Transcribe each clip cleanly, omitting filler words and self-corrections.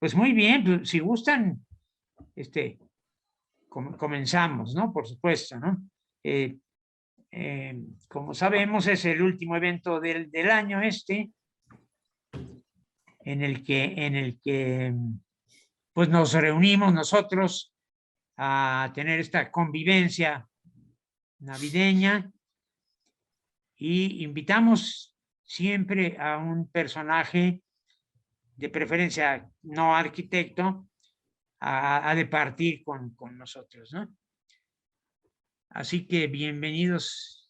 Pues muy bien, pues, si gustan, comenzamos, ¿no? Por supuesto, ¿no? Eh, como sabemos, es el último evento del año en el que pues nos reunimos nosotros a tener esta convivencia navideña y invitamos siempre a un personaje, de preferencia no arquitecto, a departir con nosotros, ¿no? Así que bienvenidos,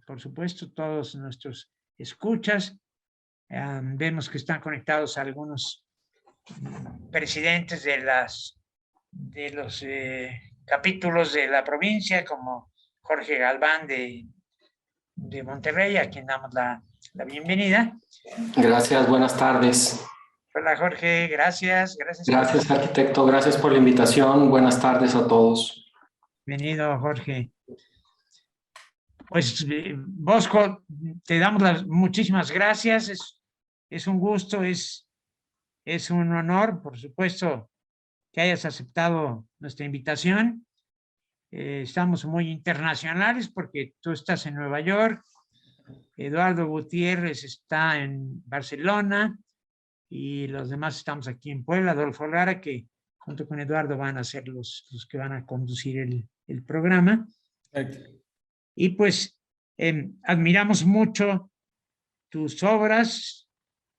por supuesto, todos nuestros escuchas. Vemos que están conectados algunos presidentes de los capítulos de la provincia, como Jorge Galván de Monterrey, a quien damos la bienvenida. Gracias, buenas tardes. Hola Jorge, gracias. Gracias, arquitecto, gracias por la invitación. Buenas tardes a todos. Bienvenido, Jorge. Pues, Bosco, te damos las muchísimas gracias. Es un gusto, es un honor, por supuesto, que hayas aceptado nuestra invitación. Estamos muy internacionales porque tú estás en Nueva York, Eduardo Gutiérrez está en Barcelona y los demás estamos aquí en Puebla. Adolfo Lara, que junto con Eduardo van a ser los que van a conducir el programa. Perfecto. Y pues admiramos mucho tus obras,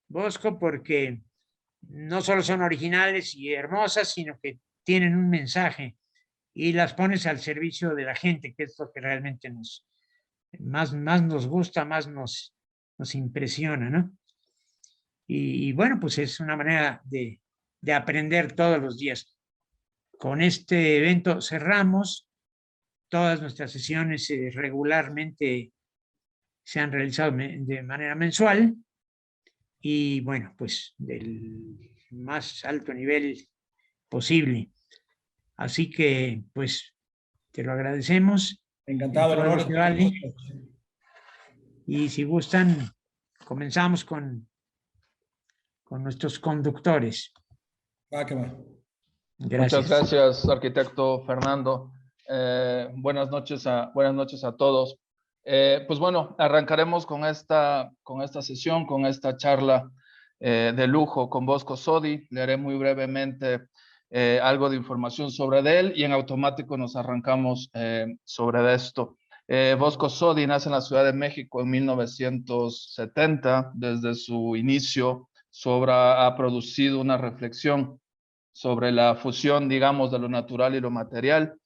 Bosco, porque no solo son originales y hermosas, sino que tienen un mensaje y las pones al servicio de la gente, que es lo que realmente más nos gusta, más nos impresiona, ¿no? Y bueno, pues es una manera de aprender todos los días. Con este evento cerramos. Todas nuestras sesiones regularmente se han realizado de manera mensual y bueno, pues del más alto nivel posible. Así que pues te lo agradecemos. Encantado, el honor. Y si gustan, comenzamos con nuestros conductores. Va que va. Gracias. Muchas gracias, arquitecto Fernando. Buenas noches a todos. Pues bueno, arrancaremos con esta sesión, con esta charla de lujo con Bosco Sodi. Le haré muy brevemente algo de información sobre él y en automático nos arrancamos sobre esto. Bosco Sodi nace en la Ciudad de México en 1970. Desde su inicio, su obra ha producido una reflexión sobre la fusión, digamos, de lo natural y lo material,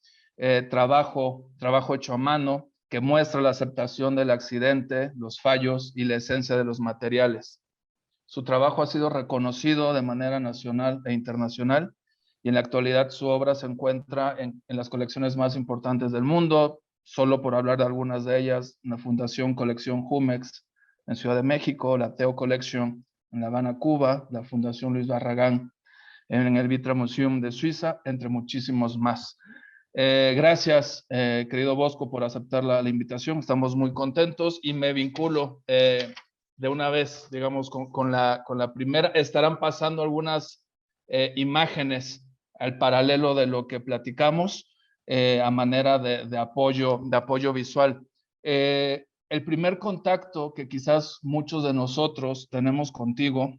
trabajo hecho a mano que muestra la aceptación del accidente, los fallos y la esencia de los materiales. Su trabajo ha sido reconocido de manera nacional e internacional y en la actualidad su obra se encuentra en las colecciones más importantes del mundo, solo por hablar de algunas de ellas: la Fundación Colección Jumex en Ciudad de México, la Theo Collection en La Habana, Cuba, la Fundación Luis Barragán en el Vitra Museum de Suiza, entre muchísimos más. Gracias, querido Bosco, por aceptar la invitación. Estamos muy contentos y me vinculo de una vez, digamos, con la primera. Estarán pasando algunas imágenes al paralelo de lo que platicamos a manera de apoyo visual. El primer contacto que quizás muchos de nosotros tenemos contigo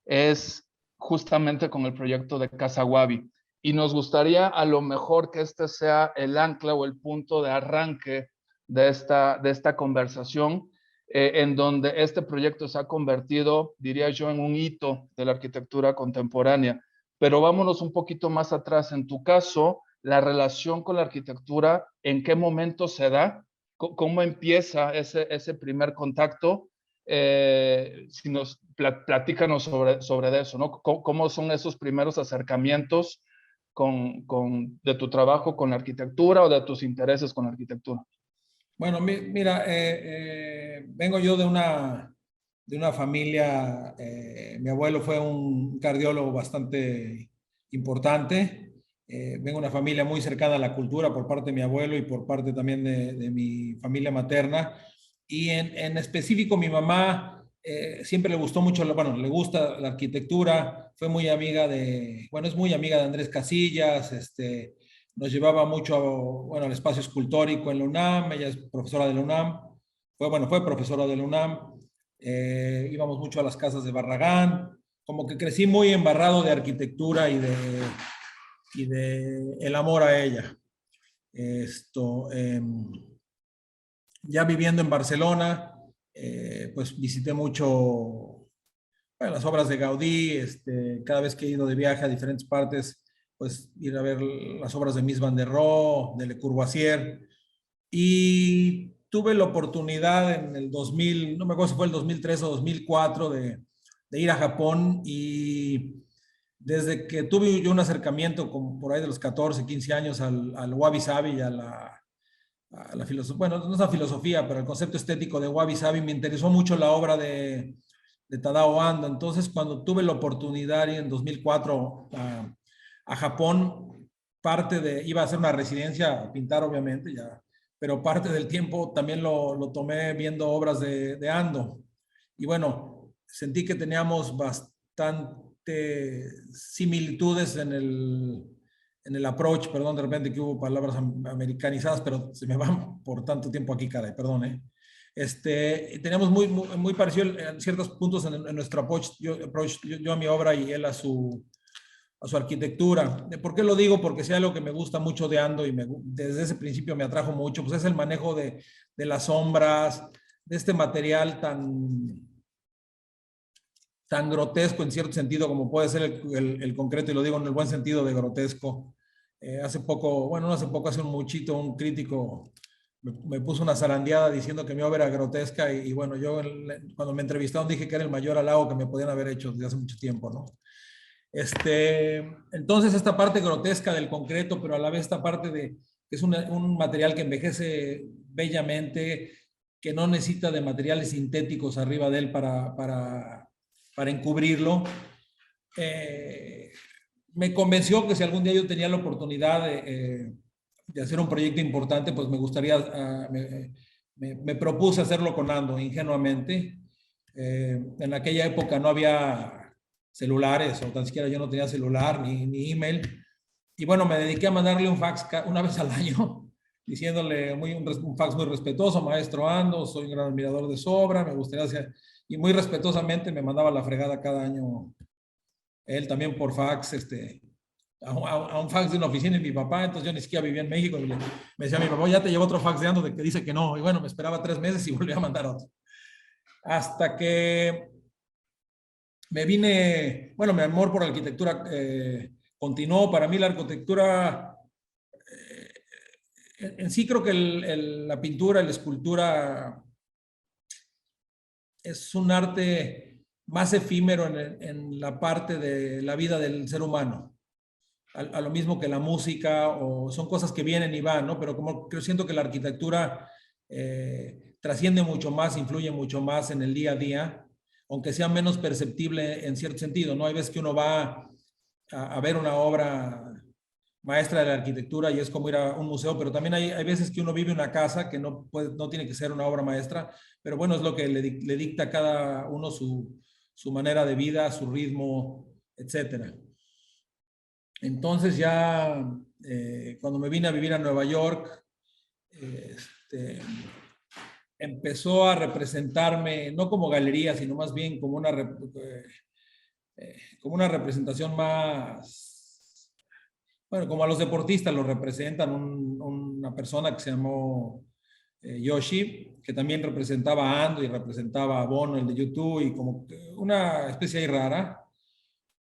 es justamente con el proyecto de Casa Wabi. Y nos gustaría a lo mejor que este sea el ancla o el punto de arranque de esta conversación, en donde este proyecto se ha convertido, diría yo, en un hito de la arquitectura contemporánea. Pero vámonos un poquito más atrás. En tu caso, la relación con la arquitectura, ¿en qué momento se da? ¿Cómo empieza ese primer contacto? Si nos platícanos sobre eso, ¿no? ¿Cómo son esos primeros acercamientos de tu trabajo con la arquitectura o de tus intereses con la arquitectura? Bueno, mira, vengo yo de una familia, mi abuelo fue un cardiólogo bastante importante. Vengo de una familia muy cercana a la cultura por parte de mi abuelo y por parte también de mi familia materna. Y en específico mi mamá siempre le gustó mucho, bueno, le gusta la arquitectura, fue muy amiga de, bueno, es muy amiga de Andrés Casillas, nos llevaba mucho, bueno, al espacio escultórico en la UNAM, ella es profesora de la UNAM, fue profesora de la UNAM, íbamos mucho a las casas de Barragán, como que crecí muy embarrado de arquitectura y de el amor a ella. Ya viviendo en Barcelona, pues visité mucho, bueno, las obras de Gaudí, cada vez que he ido de viaje a diferentes partes, pues ir a ver las obras de Mies van der Rohe, de Le Corbusier, y tuve la oportunidad en el 2000, no me acuerdo si fue el 2003 o 2004, de ir a Japón, y desde que tuve yo un acercamiento como por ahí de los 14, 15 años al Wabi Sabi y a la filosofía, bueno, no es la filosofía, pero el concepto estético de Wabi Sabi, me interesó mucho la obra de Tadao Ando. Entonces, cuando tuve la oportunidad en 2004 a Japón, iba a hacer una residencia, a pintar obviamente, ya, pero parte del tiempo también lo tomé viendo obras de Ando. Y bueno, sentí que teníamos bastante similitudes en el approach, perdón, de repente que hubo palabras americanizadas, pero se me van por tanto tiempo aquí, caray, perdón, Teníamos muy parecido en ciertos puntos en nuestro approach, yo a mi obra y él a su arquitectura. ¿Por qué lo digo? Porque es algo que me gusta mucho de Ando y desde ese principio me atrajo mucho, pues es el manejo de las sombras, de este material tan grotesco en cierto sentido como puede ser el concreto, y lo digo en el buen sentido de grotesco. Hace poco, bueno, no hace poco, hace un muchito, un crítico me puso una zarandeada diciendo que mi obra era grotesca, y bueno, yo cuando me entrevistaron dije que era el mayor halago que me podían haber hecho desde hace mucho tiempo, ¿no? Entonces esta parte grotesca del concreto, pero a la vez esta parte de que es un material que envejece bellamente, que no necesita de materiales sintéticos arriba de él para encubrirlo. Me convenció que si algún día yo tenía la oportunidad de hacer un proyecto importante, pues me gustaría, me propuse hacerlo con Ando, ingenuamente. En aquella época no había celulares, o tan siquiera yo no tenía celular ni email. Y bueno, me dediqué a mandarle un fax una vez al año, diciéndole un fax muy respetuoso: maestro Ando, soy un gran admirador de su obra, me gustaría hacer... Y muy respetuosamente me mandaba la fregada cada año, él también por fax, a un fax de una oficina de mi papá. Entonces yo ni siquiera vivía en México, y me decía mi papá: ya te llevo otro fax de Ando de que dice que no. Y bueno, me esperaba 3 meses y volví a mandar otro. Hasta que me vine, bueno, mi amor por la arquitectura continuó. Para mí la arquitectura, en sí creo que la pintura, la escultura es un arte más efímero en la parte de la vida del ser humano. A lo mismo que la música, o son cosas que vienen y van, ¿no? Pero como yo siento que la arquitectura trasciende mucho más, influye mucho más en el día a día, aunque sea menos perceptible en cierto sentido, ¿no? Hay veces que uno va a ver una obra maestra de la arquitectura y es como ir a un museo, pero también hay veces que uno vive en una casa que no tiene que ser una obra maestra, pero bueno, es lo que le dicta a cada uno su manera de vida, su ritmo, etcétera. Entonces ya cuando me vine a vivir a Nueva York, empezó a representarme no como galería, sino más bien como una representación más, bueno, como a los deportistas los representan, una persona que se llamó Yoshi, que también representaba a Ando y representaba a Bono, el de YouTube, y como una especie ahí rara.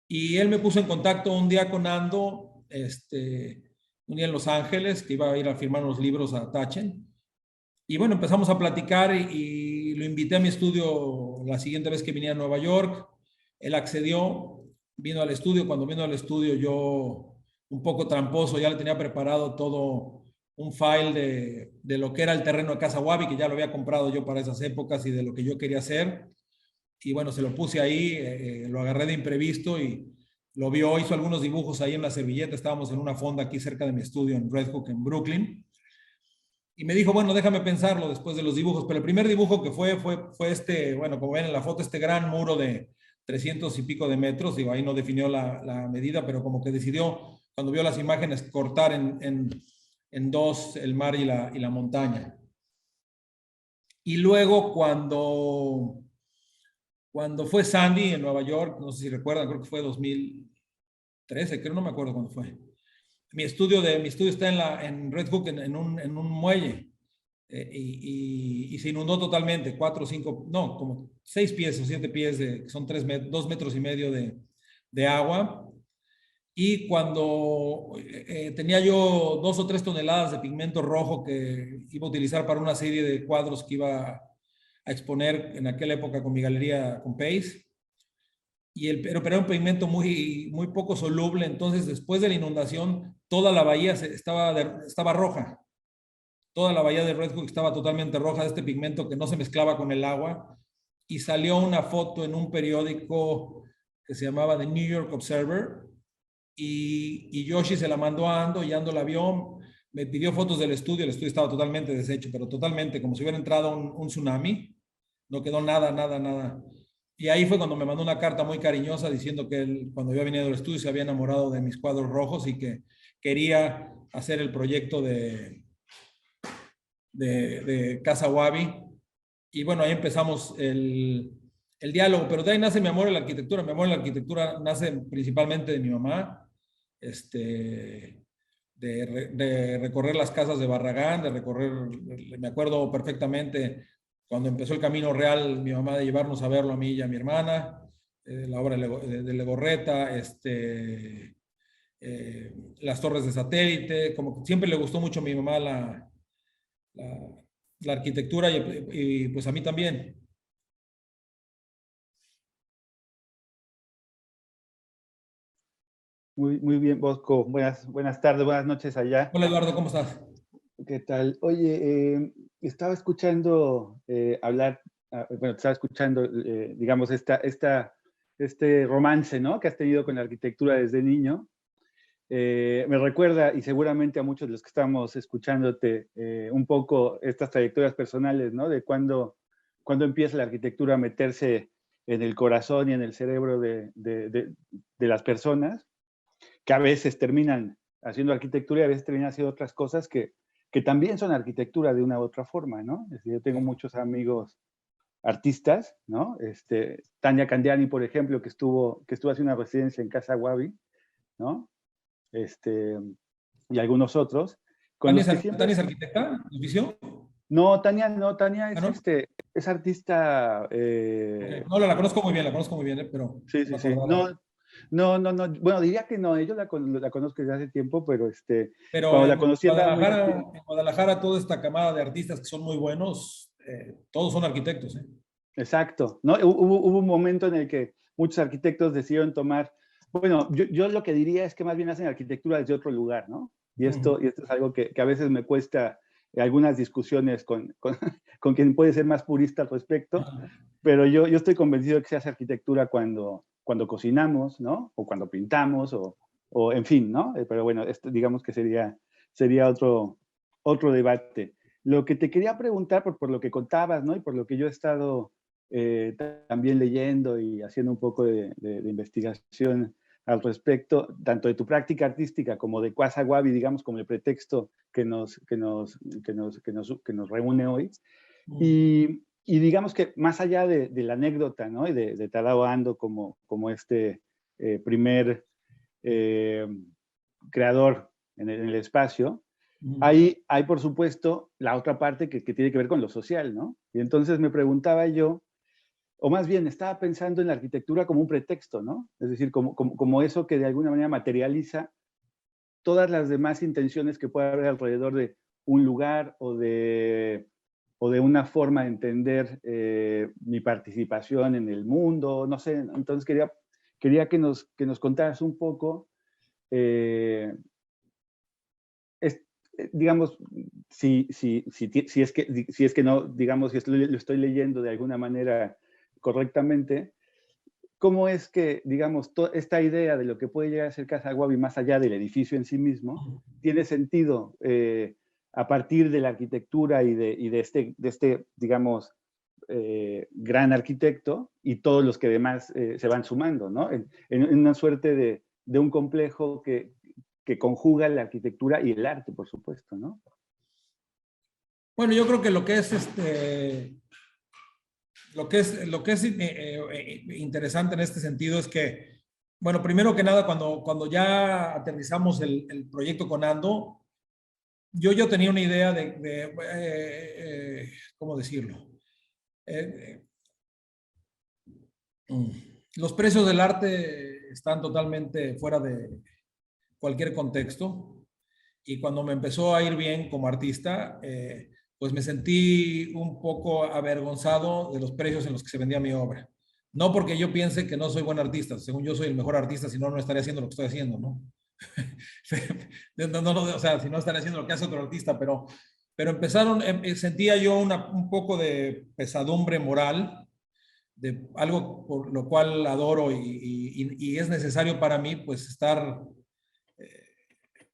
Y él me puso en contacto un día con Ando, un día en Los Ángeles, que iba a ir a firmar unos libros a Tachen. Y bueno, empezamos a platicar y lo invité a mi estudio la siguiente vez que vine a Nueva York. Él accedió, vino al estudio. Cuando vino al estudio, yo, un poco tramposo, ya le tenía preparado todo un file de lo que era el terreno de Casa Wabi, que ya lo había comprado yo para esas épocas, y de lo que yo quería hacer. Y bueno, se lo puse ahí, lo agarré de imprevisto y lo vio, hizo algunos dibujos ahí en la servilleta. Estábamos en una fonda aquí cerca de mi estudio en Red Hook, en Brooklyn. Y me dijo: bueno, déjame pensarlo después de los dibujos. Pero el primer dibujo que fue bueno, como ven en la foto, este gran muro de 300 y pico de metros, digo, ahí no definió la medida, pero como que decidió, cuando vio las imágenes, cortar en dos el mar y la montaña. Y luego cuando fue Sandy en Nueva York, no sé si recuerdan, creo que fue 2013, creo, no me acuerdo cuándo fue. Mi estudio está en Red Hook, en un muelle, y se inundó totalmente, 4 o 5, no, como 6 pies o 7 pies, son 2 metros y medio de agua. Y cuando tenía yo 2 o 3 toneladas de pigmento rojo que iba a utilizar para una serie de cuadros que iba a exponer en aquella época con mi galería con Pace, pero era un pigmento muy, muy poco soluble. Entonces, después de la inundación, toda la bahía estaba roja. Toda la bahía de Red Hook estaba totalmente roja de este pigmento que no se mezclaba con el agua. Y salió una foto en un periódico que se llamaba The New York Observer. Y Yoshi se la mandó a Ando, y Ando la vio, me pidió fotos del estudio. El estudio estaba totalmente deshecho, pero totalmente, como si hubiera entrado un tsunami. No quedó nada, nada, nada. Y ahí fue cuando me mandó una carta muy cariñosa diciendo que él, cuando había venido al estudio, se había enamorado de mis cuadros rojos y que quería hacer el proyecto de Casa Wabi. Y bueno, ahí empezamos el diálogo, pero de ahí nace mi amor a la arquitectura. Mi amor a la arquitectura nace principalmente de mi mamá, de recorrer las casas de Barragán, me acuerdo perfectamente cuando empezó el Camino Real, mi mamá de llevarnos a verlo a mí y a mi hermana, la obra de Legorreta, las torres de satélite. Como que siempre le gustó mucho a mi mamá la arquitectura, y pues a mí también. Muy bien, Bosco. Buenas tardes, buenas noches allá. Hola, Eduardo, ¿cómo estás? ¿Qué tal? Oye, estaba escuchando hablar, bueno, estaba escuchando, digamos, este romance, ¿no?, que has tenido con la arquitectura desde niño. Me recuerda, y seguramente a muchos de los que estamos escuchándote, un poco estas trayectorias personales, ¿no?, de cuando empieza la arquitectura a meterse en el corazón y en el cerebro de las personas, que a veces terminan haciendo arquitectura y a veces terminan haciendo otras cosas que también son arquitectura de una u otra forma, ¿no? Es decir, yo tengo muchos amigos artistas, ¿no? Tania Candiani, por ejemplo, que estuvo haciendo una residencia en Casa Wabi, ¿no? Y algunos otros. ¿Tania es arquitecta de oficio? No, Tania es, ¿no? Es artista... Okay. No, la conozco muy bien, pero... Sí. No. Bueno, diría que no, yo la conozco desde hace tiempo, pero cuando la conocí en Guadalajara, toda esta camada de artistas que son muy buenos, todos son arquitectos, ¿eh? Exacto, ¿no? Hubo un momento en el que muchos arquitectos decidieron tomar, bueno, yo lo que diría es que más bien hacen arquitectura desde otro lugar, ¿no? Y esto es algo que a veces me cuesta algunas discusiones con quien puede ser más purista al respecto, pero yo estoy convencido de que se hace arquitectura cuando cocinamos, ¿no? O cuando pintamos, o en fin, ¿no? Pero bueno, digamos que sería otro debate. Lo que te quería preguntar, por lo que contabas, ¿no?, y por lo que yo he estado también leyendo y haciendo un poco de investigación al respecto, tanto de tu práctica artística como de Casa Wabi, digamos, como el pretexto que nos reúne hoy. Y digamos que más allá de la anécdota, ¿no?, y de Tadao Ando como primer creador en el espacio, hay por supuesto la otra parte que tiene que ver con lo social, ¿no? Y entonces me preguntaba yo, o más bien estaba pensando en la arquitectura como un pretexto, ¿no? Es decir, como eso que de alguna manera materializa todas las demás intenciones que puede haber alrededor de un lugar o de una forma de entender mi participación en el mundo, no sé. Entonces quería que nos contaras un poco, digamos, si es que no, digamos, si lo estoy leyendo de alguna manera correctamente, ¿cómo es que, digamos, esta idea de lo que puede llegar a ser Casa Wabi más allá del edificio en sí mismo, tiene sentido a partir de la arquitectura y de este, digamos, gran arquitecto y todos los que demás se van sumando, ¿no? En una suerte de un complejo que conjuga la arquitectura y el arte, por supuesto, ¿no? Bueno, yo creo que lo que es interesante en este sentido es que, bueno, primero que nada, cuando ya aterrizamos el proyecto con Ando, yo tenía una idea ¿cómo decirlo? Los precios del arte están totalmente fuera de cualquier contexto, y cuando me empezó a ir bien como artista, pues me sentí un poco avergonzado de los precios en los que se vendía mi obra. No porque yo piense que no soy buen artista, según yo soy el mejor artista, si no, no estaría haciendo lo que estoy haciendo, ¿no? O sea, si no estaría haciendo lo que hace otro artista, pero sentía yo un poco de pesadumbre moral, de algo por lo cual adoro y es necesario para mí, pues, estar,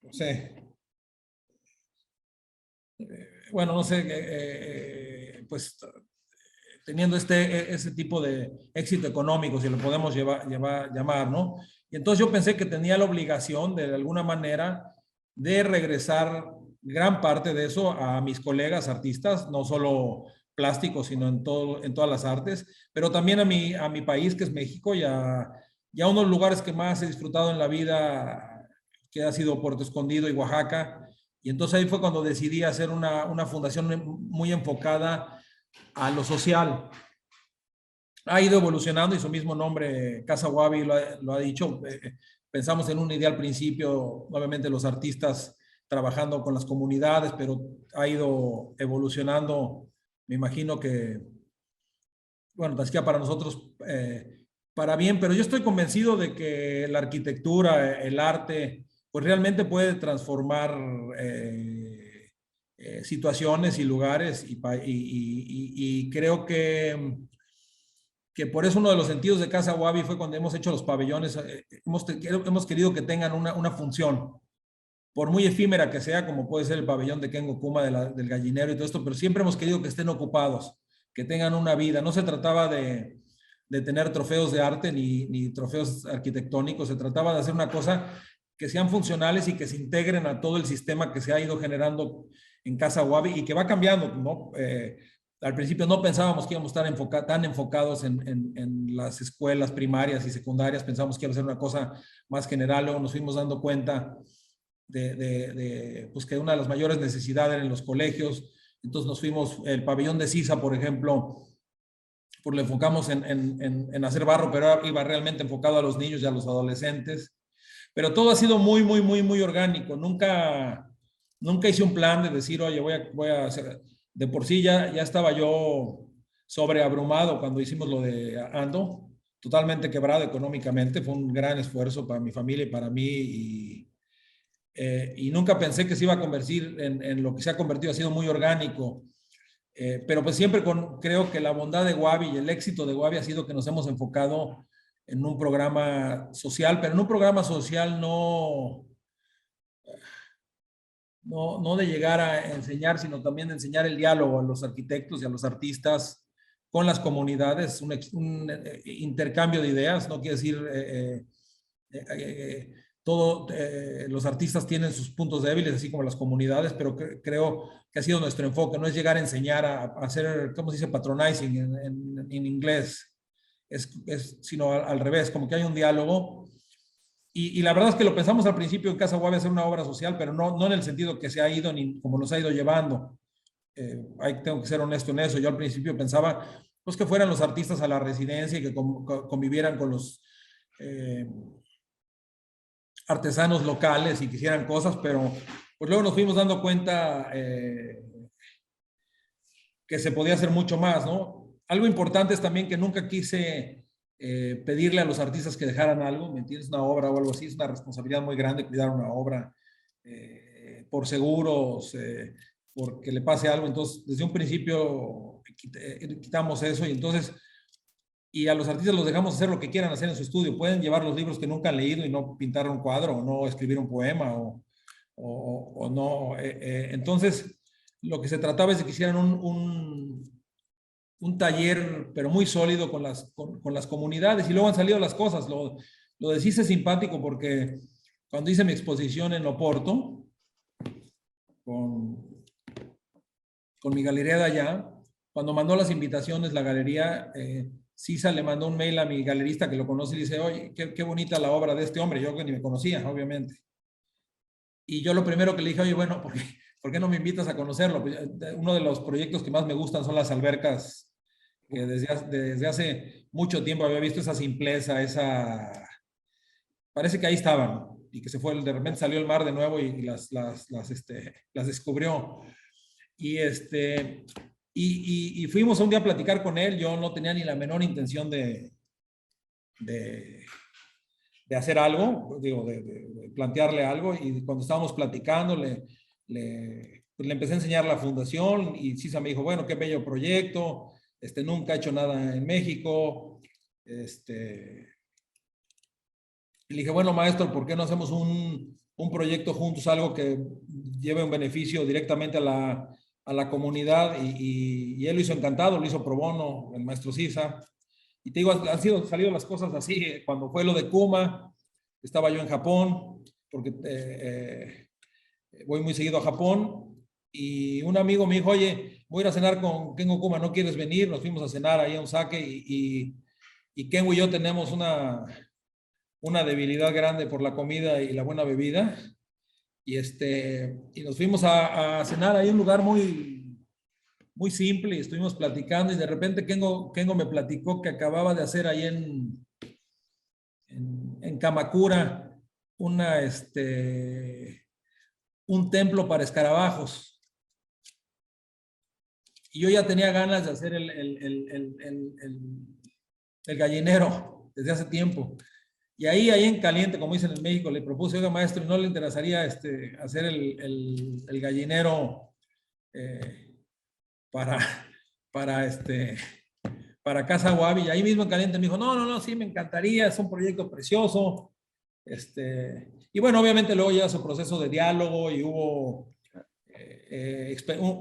no sé, bueno, no sé, pues teniendo ese tipo de éxito económico, si lo podemos llamar, ¿no? Y entonces yo pensé que tenía la obligación, de alguna manera, de regresar gran parte de eso a mis colegas artistas, no solo plásticos, sino en todas las artes, pero también a mi país, que es México, y a unos lugares que más he disfrutado en la vida, que ha sido Puerto Escondido y Oaxaca. Y entonces ahí fue cuando decidí hacer una fundación muy enfocada a lo social. Ha ido evolucionando y su mismo nombre, Casa Wabi, lo ha dicho. Pensamos en un ideal principio, obviamente los artistas trabajando con las comunidades, pero ha ido evolucionando. Me imagino que, bueno, es que para nosotros, para bien, pero yo estoy convencido de que la arquitectura, el arte, pues realmente puede transformar situaciones y lugares, y creo que por eso uno de los sentidos de Casa Wabi fue cuando hemos hecho los pabellones. Hemos querido que tengan una función, por muy efímera que sea, como puede ser el pabellón de Kengo Kuma del gallinero y todo esto, pero siempre hemos querido que estén ocupados, que tengan una vida. No se trataba de tener trofeos de arte ni trofeos arquitectónicos, se trataba de hacer una cosa que sean funcionales y que se integren a todo el sistema que se ha ido generando en Casa Wabi y que va cambiando, ¿no? Al principio no pensábamos que íbamos a estar tan enfocados en las escuelas primarias y secundarias, pensábamos que iba a ser una cosa más general. Luego nos fuimos dando cuenta pues que una de las mayores necesidades eran en los colegios. Entonces nos fuimos, el pabellón de Sisa, por ejemplo, pues le enfocamos en hacer barro, pero iba realmente enfocado a los niños y a los adolescentes. Pero todo ha sido muy, muy, muy, muy orgánico. Nunca hice un plan de decir, oye, voy a hacer. De por sí ya estaba yo sobreabrumado cuando hicimos lo de Ando, totalmente quebrado económicamente. Fue un gran esfuerzo para mi familia y para mí, y nunca pensé que se iba a convertir en lo que se ha convertido. Ha sido muy orgánico, pero pues siempre creo que la bondad de Wabi y el éxito de Wabi ha sido que nos hemos enfocado en un programa social, pero en un programa social no de llegar a enseñar, sino también de enseñar el diálogo a los arquitectos y a los artistas con las comunidades, un intercambio de ideas. No quiere decir los artistas tienen sus puntos débiles, así como las comunidades, pero creo que ha sido nuestro enfoque. No es llegar a enseñar a hacer, ¿cómo se dice? Patronizing en inglés, sino al revés, como que hay un diálogo. Y la verdad es que lo pensamos al principio en Casa Wabi hacer una obra social, pero no en el sentido que se ha ido ni como nos ha ido llevando. Tengo que ser honesto en eso. Yo al principio pensaba pues que fueran los artistas a la residencia y que convivieran con los artesanos locales y que hicieran cosas, pero pues luego nos fuimos dando cuenta que se podía hacer mucho más, ¿no? Algo importante es también que nunca quise pedirle a los artistas que dejaran algo, ¿me entiendes? Una obra o algo así. Es una responsabilidad muy grande cuidar una obra, por seguros, porque le pase algo. Entonces, desde un principio quitamos eso, y a los artistas los dejamos hacer lo que quieran hacer en su estudio. Pueden llevar los libros que nunca han leído y no pintar un cuadro, o no escribir un poema, o no. Entonces, lo que se trataba es de que hicieran un taller, pero muy sólido con las comunidades, y luego han salido las cosas. Lo de CIS es simpático porque cuando hice mi exposición en Oporto, con mi galería de allá, cuando mandó las invitaciones, la galería, CISA le mandó un mail a mi galerista que lo conoce y dice, oye, qué bonita la obra de este hombre, yo que ni me conocía, obviamente. Y yo lo primero que le dije, oye, bueno, ¿por qué no me invitas a conocerlo? Pues, uno de los proyectos que más me gustan son las albercas, que desde hace mucho tiempo había visto esa simpleza, parece que ahí estaban, y que de repente salió el mar de nuevo y las descubrió. Y fuimos un día a platicar con él. Yo no tenía ni la menor intención de hacer algo, digo, de plantearle algo, y cuando estábamos platicando pues le empecé a enseñar la fundación, y Cisa me dijo, bueno, qué bello proyecto, nunca he hecho nada en México, y le dije, bueno, maestro, ¿por qué no hacemos un proyecto juntos, algo que lleve un beneficio directamente a la comunidad? Y él lo hizo encantado, lo hizo pro bono, el maestro Cisa. Y te digo, han salido las cosas así. Cuando fue lo de Kuma, estaba yo en Japón, porque voy muy seguido a Japón, y un amigo me dijo, oye, voy a ir a cenar con Kengo Kuma, ¿no quieres venir? Nos fuimos a cenar ahí a un sake, y Kengo y yo tenemos una debilidad grande por la comida y la buena bebida. Y nos fuimos a cenar ahí en un lugar muy, muy simple, y estuvimos platicando, y de repente Kengo me platicó que acababa de hacer ahí en Kamakura un templo para escarabajos. Y yo ya tenía ganas de hacer el gallinero desde hace tiempo. Y ahí en caliente, como dicen en México, le propuse, oiga, maestro, ¿no le interesaría hacer el gallinero para Casa Guavi? Y ahí mismo en caliente me dijo, no, sí, me encantaría, es un proyecto precioso. Y bueno, obviamente luego llega su proceso de diálogo, y hubo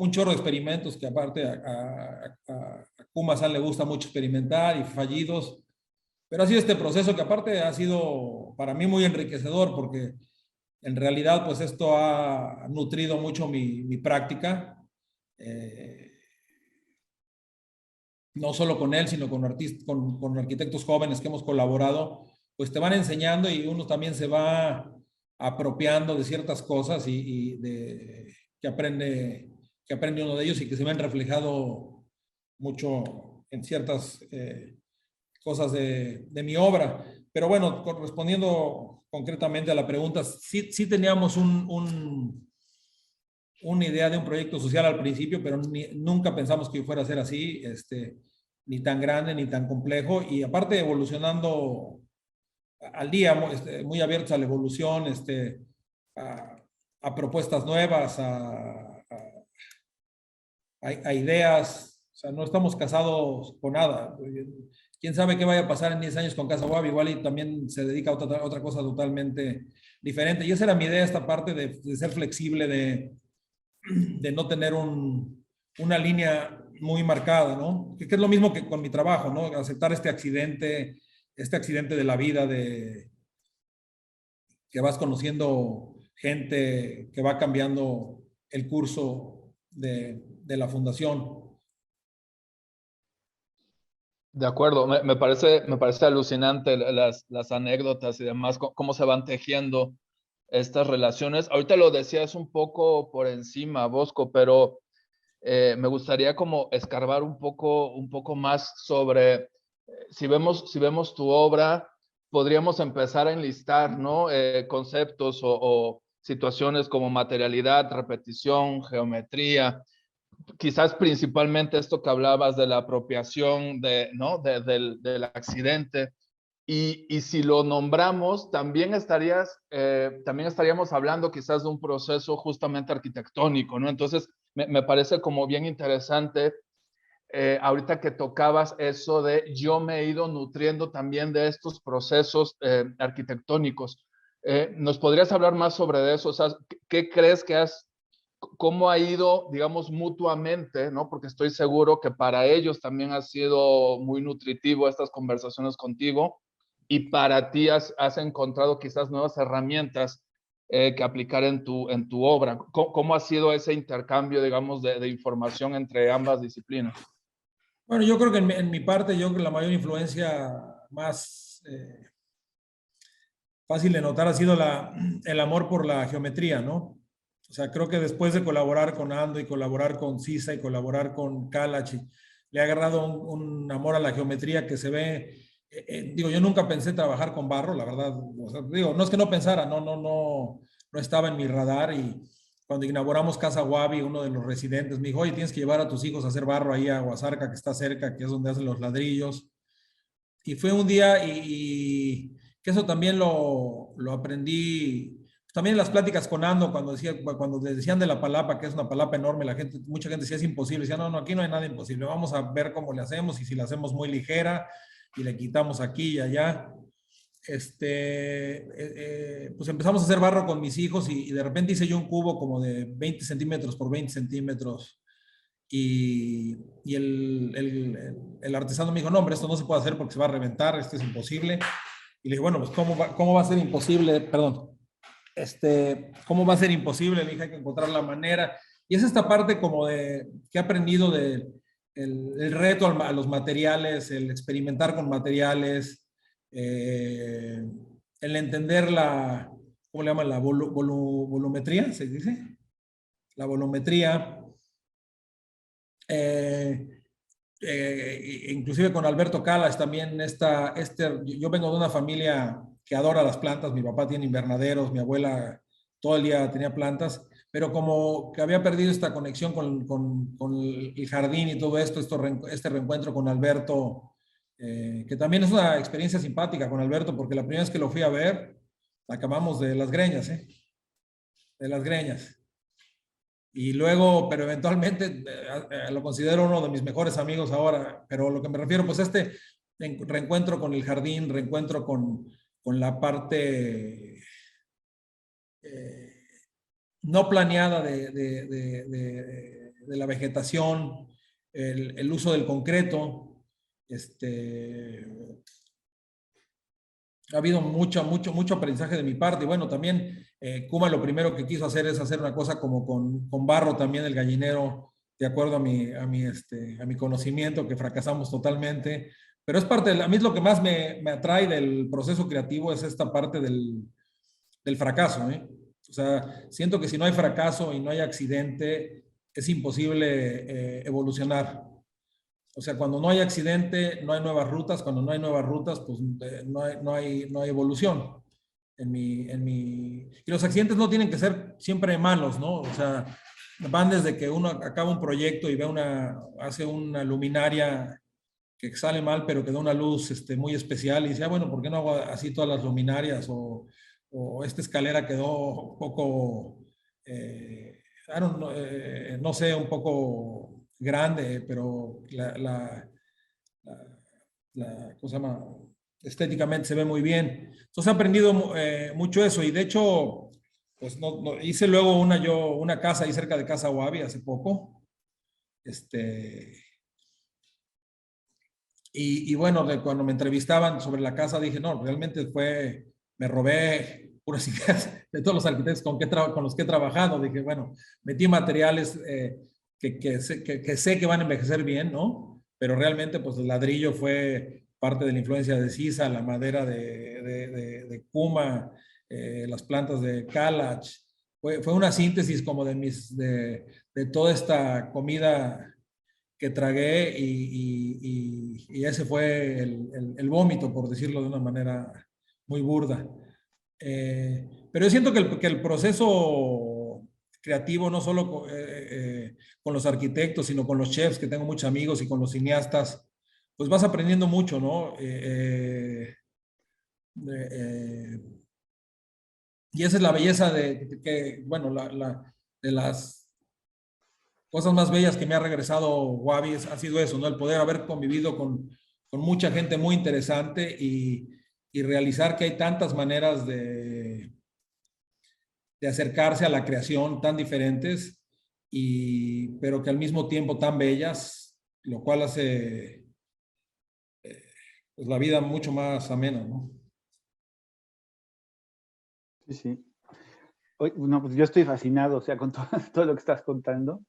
un chorro de experimentos que aparte a Kuma-san le gusta mucho experimentar, y fallidos. Pero ha sido este proceso que aparte ha sido para mí muy enriquecedor, porque en realidad pues esto ha nutrido mucho mi práctica, no solo con él, sino con arquitectos jóvenes que hemos colaborado. Pues te van enseñando, y uno también se va apropiando de ciertas cosas que aprende uno de ellos, y que se ven reflejado mucho en ciertas cosas de mi obra. Pero bueno, respondiendo concretamente a la pregunta, sí teníamos una idea de un proyecto social al principio, pero nunca pensamos que fuera a ser así, ni tan grande, ni tan complejo, y aparte evolucionando al día, muy abiertos a la evolución, a propuestas nuevas, a ideas. O sea, no estamos casados con nada. Quién sabe qué vaya a pasar en 10 años con Casa Guavi, igual y también se dedica a otra cosa totalmente diferente. Y esa era mi idea, esta parte de ser flexible, de no tener una línea muy marcada, ¿no? Que es lo mismo que con mi trabajo, ¿no? Aceptar este accidente de la vida, que vas conociendo gente, que va cambiando el curso de la fundación. De acuerdo, me parece alucinante las anécdotas y demás, cómo se van tejiendo estas relaciones. Ahorita lo decías un poco por encima, Bosco, pero me gustaría como escarbar un poco más sobre, si vemos tu obra, podríamos empezar a enlistar, ¿no? Conceptos o situaciones como materialidad, repetición, geometría, quizás principalmente esto que hablabas de la apropiación ¿no? del accidente. Y si lo nombramos, también estaríamos hablando quizás de un proceso justamente arquitectónico, ¿no? Entonces, me parece como bien interesante ahorita que tocabas eso de yo me he ido nutriendo también de estos procesos arquitectónicos. ¿Nos podrías hablar más sobre eso? O sea, ¿qué crees que has ¿cómo ha ido, digamos, mutuamente, ¿no? Porque estoy seguro que para ellos también ha sido muy nutritivo estas conversaciones contigo, y para ti has encontrado quizás nuevas herramientas que aplicar en tu obra. ¿Cómo ha sido ese intercambio, digamos, de información entre ambas disciplinas? Bueno, yo creo que en mi parte, yo creo que la mayor influencia más fácil de notar ha sido el amor por la geometría, ¿no? O sea, creo que después de colaborar con Ando y colaborar con Sisa y colaborar con Kalach, le ha agarrado un amor a la geometría que se ve. Digo, yo nunca pensé trabajar con barro, la verdad. O sea, digo, no es que no pensara, no estaba en mi radar. Y cuando inauguramos Casa Wabi, uno de los residentes me dijo, oye, tienes que llevar a tus hijos a hacer barro ahí a Huasarca, que está cerca, que es donde hacen los ladrillos. Y fue un día y que eso también lo aprendí. También en las pláticas con Ando, cuando les decían de la palapa, que es una palapa enorme, mucha gente decía es imposible. Decía, no, aquí no hay nada imposible. Vamos a ver cómo le hacemos y si la hacemos muy ligera y le quitamos aquí y allá. Pues empezamos a hacer barro con mis hijos y de repente hice yo un cubo como de 20 centímetros por 20 centímetros. Y el artesano me dijo, no, hombre, esto no se puede hacer porque se va a reventar, esto es imposible. Y le dije, bueno, pues ¿cómo va a ser imposible? Perdón. ¿Cómo va a ser imposible? Le dije, hay que encontrar la manera. Y es esta parte como que he aprendido el reto a los materiales, el experimentar con materiales, el entender ¿cómo le llaman? La volumetría, ¿se dice? La volumetría. Inclusive con Alberto Kalach también yo vengo de una familia que adora las plantas. Mi papá tiene invernaderos, mi abuela todo el día tenía plantas, pero como que había perdido esta conexión con el jardín y todo esto, este reencuentro con Alberto, que también es una experiencia simpática con Alberto, porque la primera vez que lo fui a ver, acabamos de las greñas, de las greñas. Y luego, pero eventualmente lo considero uno de mis mejores amigos ahora. Pero lo que me refiero, pues reencuentro con el jardín, reencuentro con la parte no planeada de la vegetación, el uso del concreto. Ha habido mucho aprendizaje de mi parte. Y bueno, también Kuma lo primero que quiso hacer es hacer una cosa como con barro también, el gallinero, de acuerdo a mi conocimiento, que fracasamos totalmente. Pero es parte a mí es lo que más me atrae del proceso creativo, es esta parte del fracaso, ¿eh? O sea, siento que si no hay fracaso y no hay accidente, es imposible evolucionar. O sea, cuando no hay accidente, no hay nuevas rutas. Cuando no hay nuevas rutas, pues no hay evolución. Y los accidentes no tienen que ser siempre malos, ¿no? O sea, van desde que uno acaba un proyecto y hace una luminaria que sale mal, pero que da una luz muy especial y dice, bueno, ¿por qué no hago así todas las luminarias? O esta escalera quedó un poco, no sé, un poco grande, pero ¿cómo se llama? Estéticamente se ve muy bien. Entonces he aprendido mucho eso y de hecho, pues hice luego una casa ahí cerca de Casa Wabi hace poco. Y bueno, cuando me entrevistaban sobre la casa dije, no, realmente me robé puras ideas de todos los arquitectos con los que he trabajado. Dije, bueno, metí materiales que sé que van a envejecer bien, ¿no? Pero realmente pues el ladrillo fue parte de la influencia de Sisa, la madera de Kuma, las plantas de Kalach. Fue una síntesis como de toda esta comida que tragué y ese fue el vómito, por decirlo de una manera muy burda. Pero yo siento que el proceso creativo, no solo con los arquitectos, sino con los chefs, que tengo muchos amigos, y con los cineastas, pues vas aprendiendo mucho, ¿no? Y esa es la belleza bueno, de las cosas más bellas que me ha regresado Wabi ha sido eso, ¿no? El poder haber convivido con mucha gente muy interesante y realizar que hay tantas maneras de acercarse a la creación tan diferentes pero que al mismo tiempo tan bellas, lo cual hace pues la vida mucho más amena, ¿no? Sí, sí. Oye, no, pues yo estoy fascinado, o sea, con todo, todo lo que estás contando.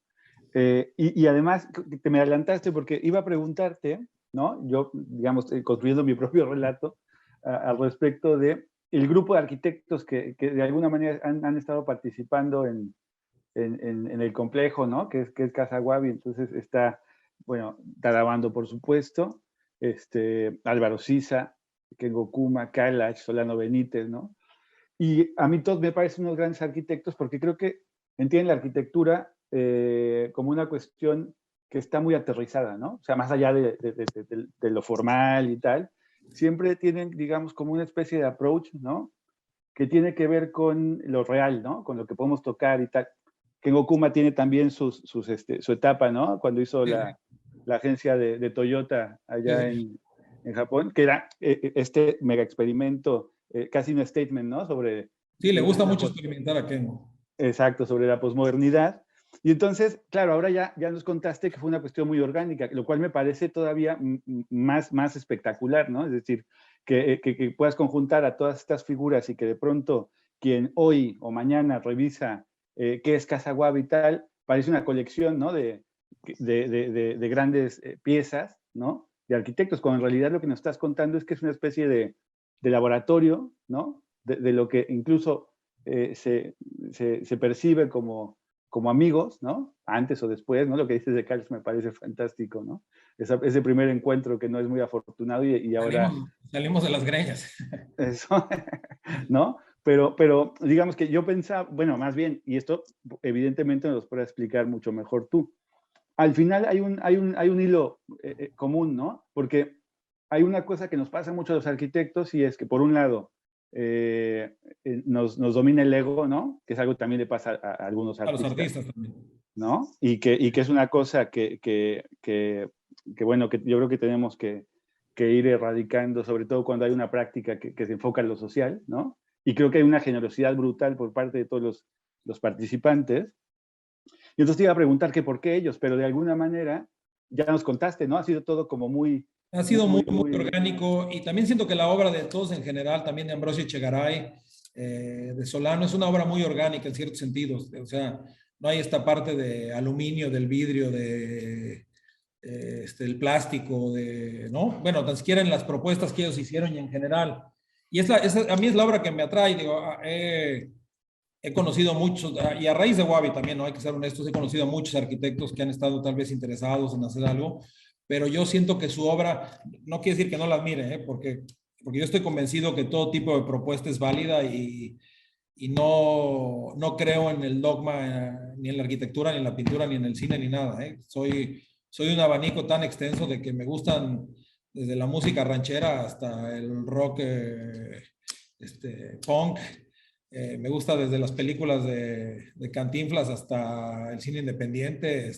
Y además, te me adelantaste porque iba a preguntarte, ¿no? Yo, digamos, construyendo mi propio relato al respecto de el grupo de arquitectos que de alguna manera han estado participando en el complejo, ¿no? Que es Casa Wabi. Entonces está, bueno, Tarabando, por supuesto, Álvaro Siza, Kengo Kuma, Kailash, Solano Benítez, ¿no? Y a mí todos me parecen unos grandes arquitectos porque creo que entienden la arquitectura como una cuestión que está muy aterrizada, ¿no? O sea, más allá de lo formal y tal, siempre tienen, digamos, como una especie de approach, ¿no? Que tiene que ver con lo real, ¿no? Con lo que podemos tocar y tal. Kengo Kuma tiene también su etapa, ¿no? Cuando hizo la agencia de Toyota allá en Japón, que era este mega experimento, casi un statement, ¿no? Sobre... Sí, le gusta mucho experimentar a Kengo. Exacto, sobre la posmodernidad. Y entonces, claro, ahora ya nos contaste que fue una cuestión muy orgánica, lo cual me parece todavía más espectacular, ¿no? Es decir, que puedas conjuntar a todas estas figuras y que de pronto quien hoy o mañana revisa qué es Casa Wabi y tal, parece una colección, ¿no? De grandes piezas, ¿no? De arquitectos, cuando en realidad lo que nos estás contando es que es una especie de laboratorio, ¿no? De lo que incluso se percibe como amigos, ¿no? Antes o después, ¿no? Lo que dices de Carlos me parece fantástico, ¿no? Ese primer encuentro que no es muy afortunado y ahora... Salimos de las greñas. Eso, ¿no? Pero digamos que yo pensaba, bueno, más bien, y esto evidentemente nos lo puedes explicar mucho mejor tú. Al final hay un hilo común, ¿no? Porque hay una cosa que nos pasa mucho a los arquitectos y es que por un lado nos domina el ego, ¿no? Que es algo que también le pasa a algunos artistas. A los artistas también. ¿No? Y que es una cosa que bueno, que yo creo que tenemos que ir erradicando, sobre todo cuando hay una práctica que se enfoca en lo social, ¿no? Y creo que hay una generosidad brutal por parte de todos los participantes. Y entonces te iba a preguntar que por qué ellos, pero de alguna manera ya nos contaste, ¿no? Ha sido todo como muy... Ha sido muy orgánico, y también siento que la obra de todos en general, también de Ambrosio Echegaray, de Solano, es una obra muy orgánica en ciertos sentidos. O sea, no hay esta parte de aluminio, del vidrio, el plástico, ¿no? Bueno, tan siquiera en las propuestas que ellos hicieron y en general. Y a mí es la obra que me atrae. Digo, he conocido muchos, y a raíz de Wabi también, no hay que ser honestos, he conocido a muchos arquitectos que han estado tal vez interesados en hacer algo, pero yo siento que su obra, no quiere decir que no la admire, porque yo estoy convencido que todo tipo de propuesta es válida y no creo en el dogma, ni en la arquitectura, ni en la pintura, ni en el cine, ni nada. Soy un abanico tan extenso de que me gustan desde la música ranchera hasta el rock punk. Me gusta desde las películas de Cantinflas hasta el cine independiente.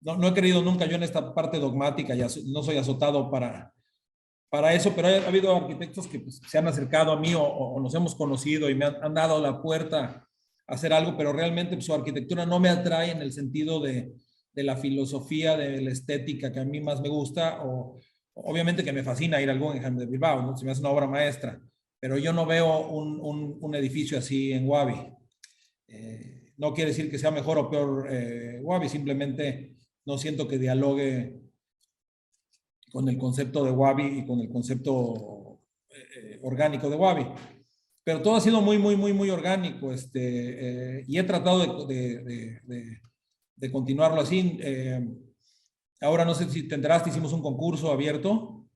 No he querido nunca yo en esta parte dogmática, no soy azotado para eso, pero ha habido arquitectos que pues, se han acercado a mí o nos hemos conocido y me han dado la puerta a hacer algo, pero realmente pues, su arquitectura no me atrae en el sentido de la filosofía, de la estética que a mí más me gusta, obviamente que me fascina ir al Guggenheim de Bilbao, ¿no? Se me hace una obra maestra, pero yo no veo un edificio así en Wabi. No quiere decir que sea mejor o peor Wabi, simplemente no siento que dialogue con el concepto de Wabi y con el concepto orgánico de Wabi. Pero todo ha sido muy, muy, muy, muy orgánico, y he tratado de continuarlo así. Ahora no sé si te enteraste, hicimos un concurso abierto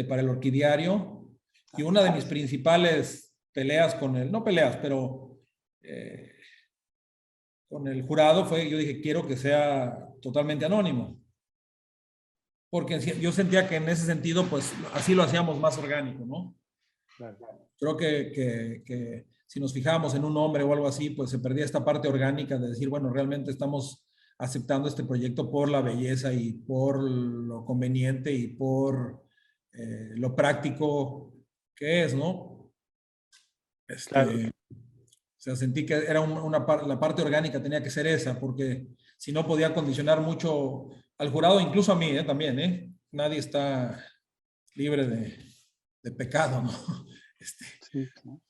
para el Orquidiario, y una de mis principales peleas no peleas, pero con el jurado fue, yo dije, quiero que sea totalmente anónimo, porque yo sentía que en ese sentido, pues así lo hacíamos más orgánico, ¿no? Claro. Creo que si nos fijábamos en un nombre o algo así, pues se perdía esta parte orgánica de decir, bueno, realmente estamos aceptando este proyecto por la belleza y por lo conveniente y por lo práctico que es, ¿no? Claro. sea, sentí que era la parte orgánica tenía que ser esa, porque si no podía condicionar mucho al jurado, incluso a mí también, ¿eh? Nadie está libre de pecado, ¿no? Sí, claro.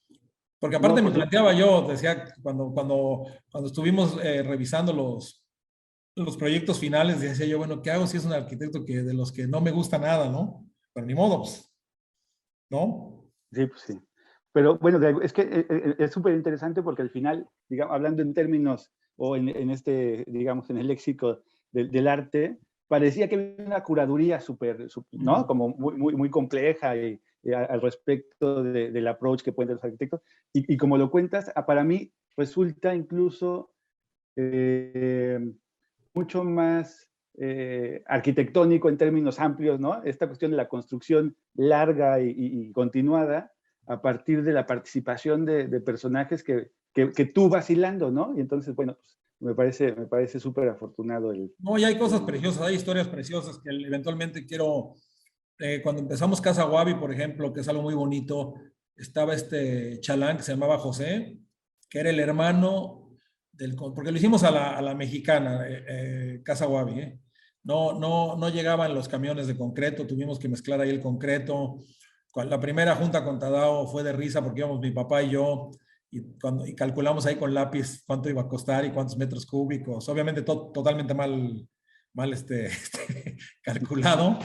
Porque aparte No, me por planteaba yo, decía, cuando estuvimos revisando los proyectos finales, decía yo, bueno, ¿qué hago si es un arquitecto que de los que no me gusta nada, ¿no? Pero ni modo, pues, ¿no? sí, pues sí. Pero bueno, es que es súper interesante porque al final, digamos, hablando en términos o en este, digamos, en el léxico del arte, parecía que había una curaduría súper, ¿no? Como muy compleja y al respecto del approach que pueden tener los arquitectos. Y como lo cuentas, para mí resulta incluso mucho más arquitectónico en términos amplios, ¿no? Esta cuestión de la construcción larga y continuada a partir de la participación de personajes que tú vas hilando, ¿no? Y entonces, bueno, pues, me parece súper afortunado el... No, y hay cosas preciosas, hay historias preciosas que eventualmente quiero, cuando empezamos Casa Guavi, por ejemplo, que es algo muy bonito, estaba este chalán que se llamaba José, que era el hermano porque lo hicimos a la mexicana, Casa Guavi, ¿eh? No llegaban los camiones de concreto, tuvimos que mezclar ahí el concreto. La primera junta con Tadao fue de risa porque íbamos mi papá y yo y calculamos ahí con lápiz cuánto iba a costar y cuántos metros cúbicos. Obviamente totalmente mal calculado.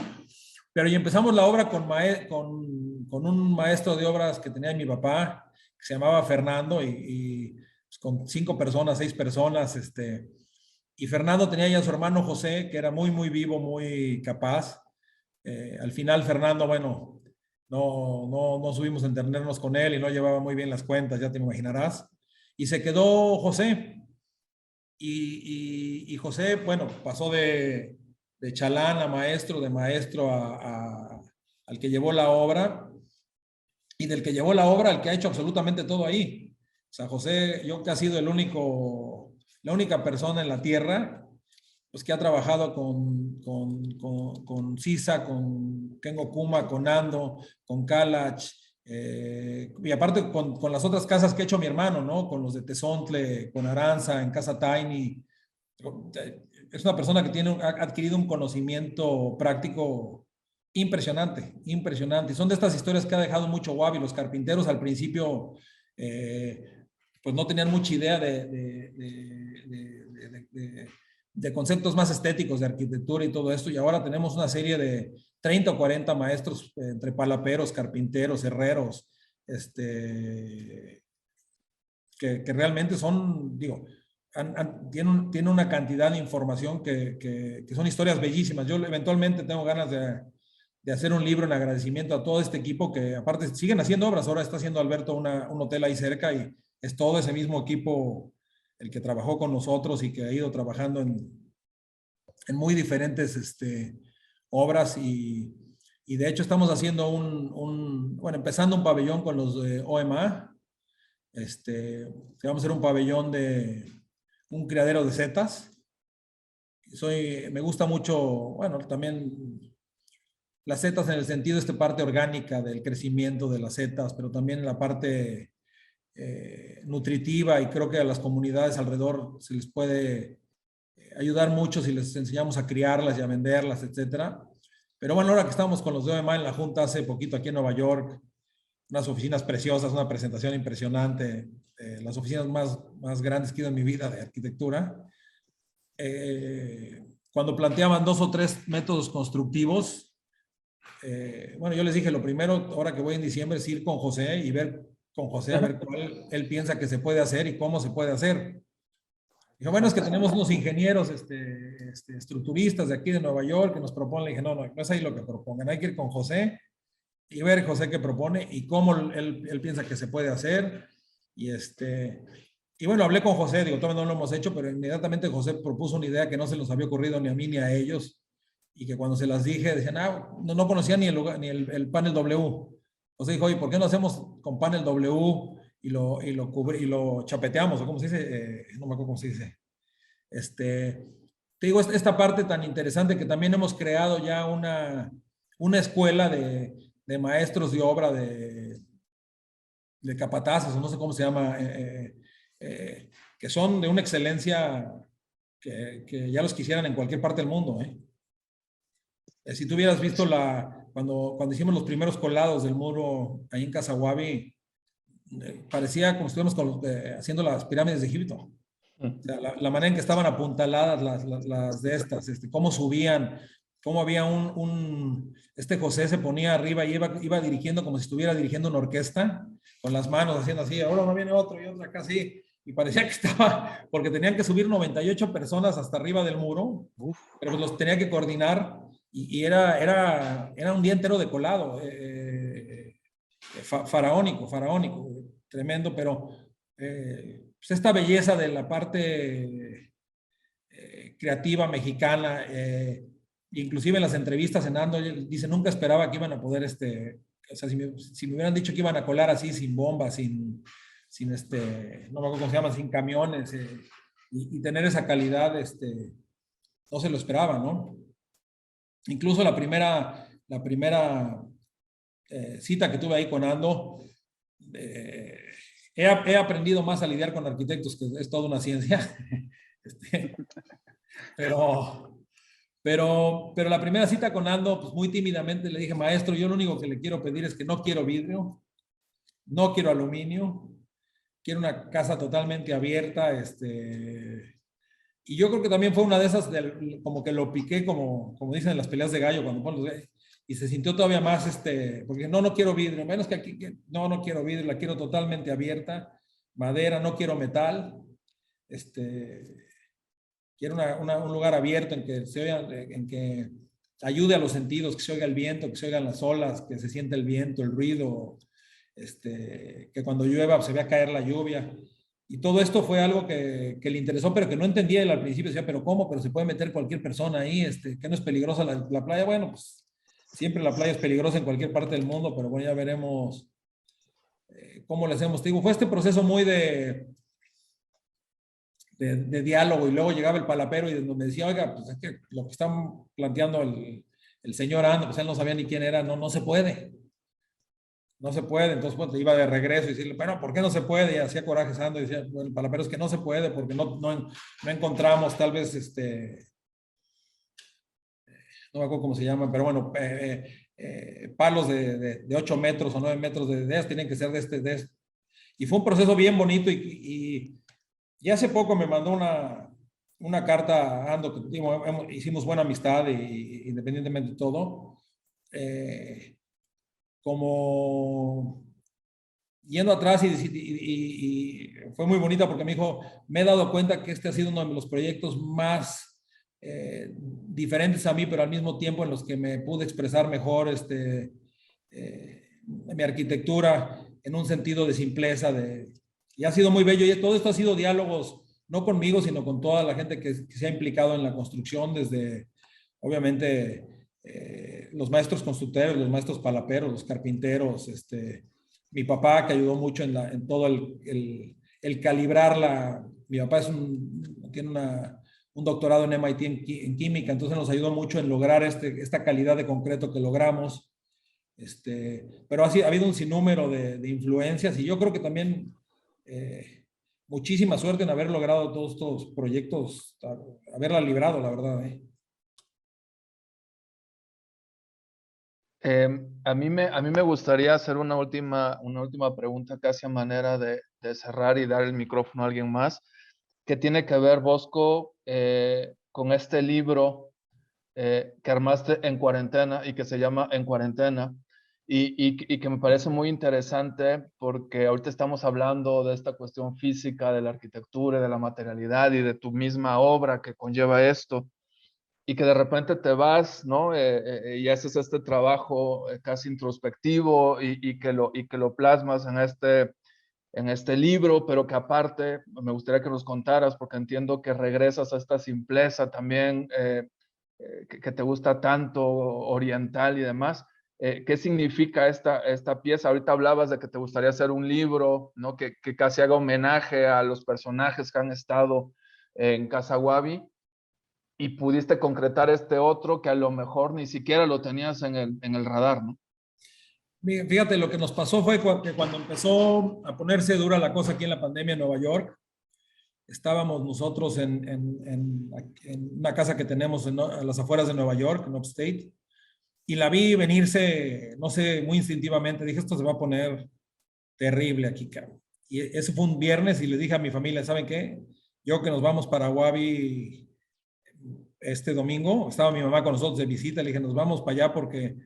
Pero y empezamos la obra con un maestro de obras que tenía mi papá, que se llamaba Fernando, y pues, con 5 personas, 6 personas, y Fernando tenía ya a su hermano José, que era muy vivo, muy capaz. Al final Fernando, bueno, no subimos a entendernos con él y no llevaba muy bien las cuentas, ya te imaginarás. Y se quedó José. Y José, bueno, pasó de chalán a maestro, de maestro al que llevó la obra, y del que llevó la obra al que ha hecho absolutamente todo ahí. O sea, José, yo que ha sido la única persona en la tierra, pues que ha trabajado con Sisa, con Kengo Kuma, con Ando, con Kalach, y aparte con las otras casas que ha hecho mi hermano, ¿no? Con los de Tezontle, con Aranza, en Casa Tiny. Es una persona que ha adquirido un conocimiento práctico impresionante, impresionante. Y son de estas historias que ha dejado mucho Guavi. Los carpinteros al principio, pues no tenían mucha idea de conceptos más estéticos de arquitectura y todo esto, y ahora tenemos una serie de 30 o 40 maestros entre palaperos, carpinteros, herreros, que realmente son, digo, tienen una cantidad de información que son historias bellísimas. Yo eventualmente tengo ganas de hacer un libro en agradecimiento a todo este equipo que aparte siguen haciendo obras. Ahora está haciendo Alberto un hotel ahí cerca y es todo ese mismo equipo el que trabajó con nosotros y que ha ido trabajando en muy diferentes obras y de hecho estamos haciendo bueno, empezando un pabellón con los de OMA. Vamos a hacer un pabellón de un criadero de setas. Me gusta mucho, bueno, también las setas en el sentido de esta parte orgánica del crecimiento de las setas, pero también la parte nutritiva, y creo que a las comunidades alrededor se les puede ayudar mucho si les enseñamos a criarlas y a venderlas, etcétera. Pero bueno, ahora que estamos con los de OMA en la junta hace poquito aquí en Nueva York, unas oficinas preciosas, una presentación impresionante, las oficinas más grandes que he ido en mi vida de arquitectura. Cuando planteaban 2 o 3 métodos constructivos, bueno, yo les dije, lo primero, ahora que voy en diciembre, es ir con José y ver con José a ver cuál él piensa que se puede hacer y cómo se puede hacer. Dijo, bueno, es que tenemos unos ingenieros estructuristas de aquí de Nueva York que nos proponen. Le dije, no es ahí lo que propongan, hay que ir con José y ver José qué propone y cómo él piensa que se puede hacer. Y bueno, hablé con José, digo, todavía no lo hemos hecho, pero inmediatamente José propuso una idea que no se nos había ocurrido ni a mí ni a ellos, y que cuando se las dije, decían, no conocían ni el panel W. José dijo, oye, ¿por qué no hacemos con panel W y lo chapeteamos? ¿O cómo se dice? No me acuerdo cómo se dice. Te digo, esta parte tan interesante que también hemos creado ya una escuela de maestros de obra de capataces, o no sé cómo se llama, que son de una excelencia que ya los quisieran en cualquier parte del mundo. Si tú hubieras visto cuando hicimos los primeros colados del muro ahí en Casaguabi, parecía como si estuviéramos haciendo las pirámides de Egipto. O sea, la manera en que estaban apuntaladas las de estas, cómo subían, cómo había José se ponía arriba y iba dirigiendo como si estuviera dirigiendo una orquesta, con las manos haciendo así, ahora no viene otro y otro acá así, y parecía que estaba, porque tenían que subir 98 personas hasta arriba del muro, pero pues los tenía que coordinar, y era un día entero de colado, faraónico, tremendo, pero pues esta belleza de la parte creativa mexicana, inclusive en las entrevistas en Ando, dice, nunca esperaba que iban a poder, o sea, si me hubieran dicho que iban a colar así, sin bombas, sin no me acuerdo cómo se llama, sin camiones, y tener esa calidad, no se lo esperaba, ¿no? Incluso la primera cita que tuve ahí con Ando, he aprendido más a lidiar con arquitectos, que es toda una ciencia. Pero la primera cita con Ando, pues muy tímidamente le dije, maestro, yo lo único que le quiero pedir es que no quiero vidrio, no quiero aluminio, quiero una casa totalmente abierta, y yo creo que también fue una de esas, como que lo piqué, como dicen en las peleas de gallo, cuando ponen los, y se sintió todavía más, porque no quiero vidrio, menos que aquí, no quiero vidrio, la quiero totalmente abierta, madera, no quiero metal, quiero un lugar abierto en que ayude a los sentidos, que se oiga el viento, que se oigan las olas, que se sienta el viento, el ruido, que cuando llueva se vea caer la lluvia. Y todo esto fue algo que le interesó, pero que no entendía él al principio. Decía, ¿pero cómo? Pero se puede meter cualquier persona ahí, que no es peligrosa la playa. Bueno, pues siempre la playa es peligrosa en cualquier parte del mundo, pero bueno, ya veremos cómo le hacemos. Te digo, fue este proceso muy de diálogo, y luego llegaba el palapero y donde me decía, oiga, pues es que lo que están planteando el señor Ando, pues él no sabía ni quién era, no se puede. No se puede, entonces pues, iba de regreso y decirle, pero ¿por qué no se puede? Y hacía coraje Sando y decía, bueno, el palapero es que no se puede porque no encontramos tal vez, no me acuerdo cómo se llama, pero bueno, palos de 8 metros o 9 metros de estos tienen que ser de este. Y fue un proceso bien bonito, y hace poco me mandó una carta a Ando, que hicimos buena amistad, y independientemente de todo, como yendo atrás, y fue muy bonita porque me dijo, me he dado cuenta que este ha sido uno de los proyectos más diferentes a mí, pero al mismo tiempo en los que me pude expresar mejor mi arquitectura en un sentido de simpleza, y ha sido muy bello, y todo esto ha sido diálogos, no conmigo, sino con toda la gente que se ha implicado en la construcción, desde, obviamente, los maestros constructores, los maestros palaperos, los carpinteros, mi papá, que ayudó mucho en todo el calibrar mi papá tiene un doctorado en MIT en química, entonces nos ayudó mucho en lograr esta calidad de concreto que logramos. Pero ha habido un sinnúmero de influencias, y yo creo que también muchísima suerte en haber logrado todos estos proyectos, haberla librado, la verdad. A mí me gustaría hacer una última pregunta, casi a manera de cerrar y dar el micrófono a alguien más, que tiene que ver, Bosco, con este libro que armaste en cuarentena y que se llama En Cuarentena, y que me parece muy interesante porque ahorita estamos hablando de esta cuestión física, de la arquitectura, de la materialidad y de tu misma obra que conlleva esto. Y que de repente te vas, ¿no? Y haces este trabajo casi introspectivo, y que lo plasmas en este libro, pero que aparte me gustaría que nos contaras, porque entiendo que regresas a esta simpleza también, que te gusta tanto, oriental y demás. ¿Qué significa esta pieza? Ahorita hablabas de que te gustaría hacer un libro, ¿no? Que casi haga homenaje a los personajes que han estado en Casaguabi, y pudiste concretar este otro que a lo mejor ni siquiera lo tenías en el radar, ¿no? Fíjate, lo que nos pasó fue que cuando empezó a ponerse dura la cosa aquí en la pandemia en Nueva York, estábamos nosotros en una casa que tenemos a las afueras de Nueva York, en Upstate, y la vi venirse, no sé, muy instintivamente. Dije, esto se va a poner terrible aquí, cabrón. Y eso fue un viernes y le dije a mi familia, ¿saben qué? Yo que nos vamos para Wabi este domingo, estaba mi mamá con nosotros de visita, le dije, nos vamos para allá porque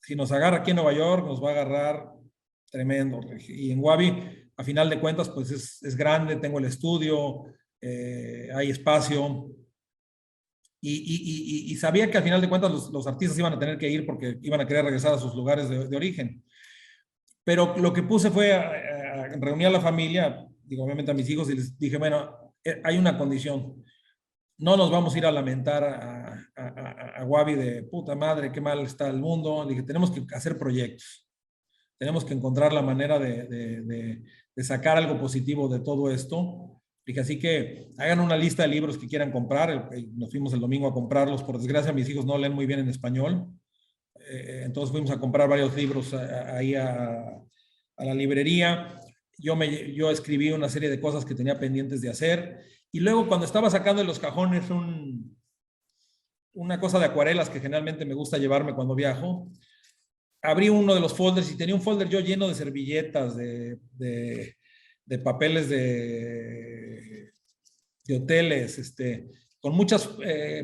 si nos agarra aquí en Nueva York, nos va a agarrar tremendo. Y en Wabi, a final de cuentas, pues es grande, tengo el estudio, hay espacio. Y sabía que al final de cuentas los artistas iban a tener que ir porque iban a querer regresar a sus lugares de origen. Pero lo que puse fue reunir a la familia, digo, obviamente a mis hijos, y les dije, bueno, hay una condición. No nos vamos a ir a lamentar a Wabi de puta madre, qué mal está el mundo. Le dije, tenemos que hacer proyectos. Tenemos que encontrar la manera de sacar algo positivo de todo esto. Dije, así que hagan una lista de libros que quieran comprar. Nos fuimos el domingo a comprarlos. Por desgracia, mis hijos no leen muy bien en español. Entonces fuimos a comprar varios libros ahí a la librería. Yo escribí una serie de cosas que tenía pendientes de hacer. Y luego cuando estaba sacando de los cajones una cosa de acuarelas que generalmente me gusta llevarme cuando viajo, abrí uno de los folders y tenía un folder yo lleno de servilletas, de papeles de hoteles, con muchos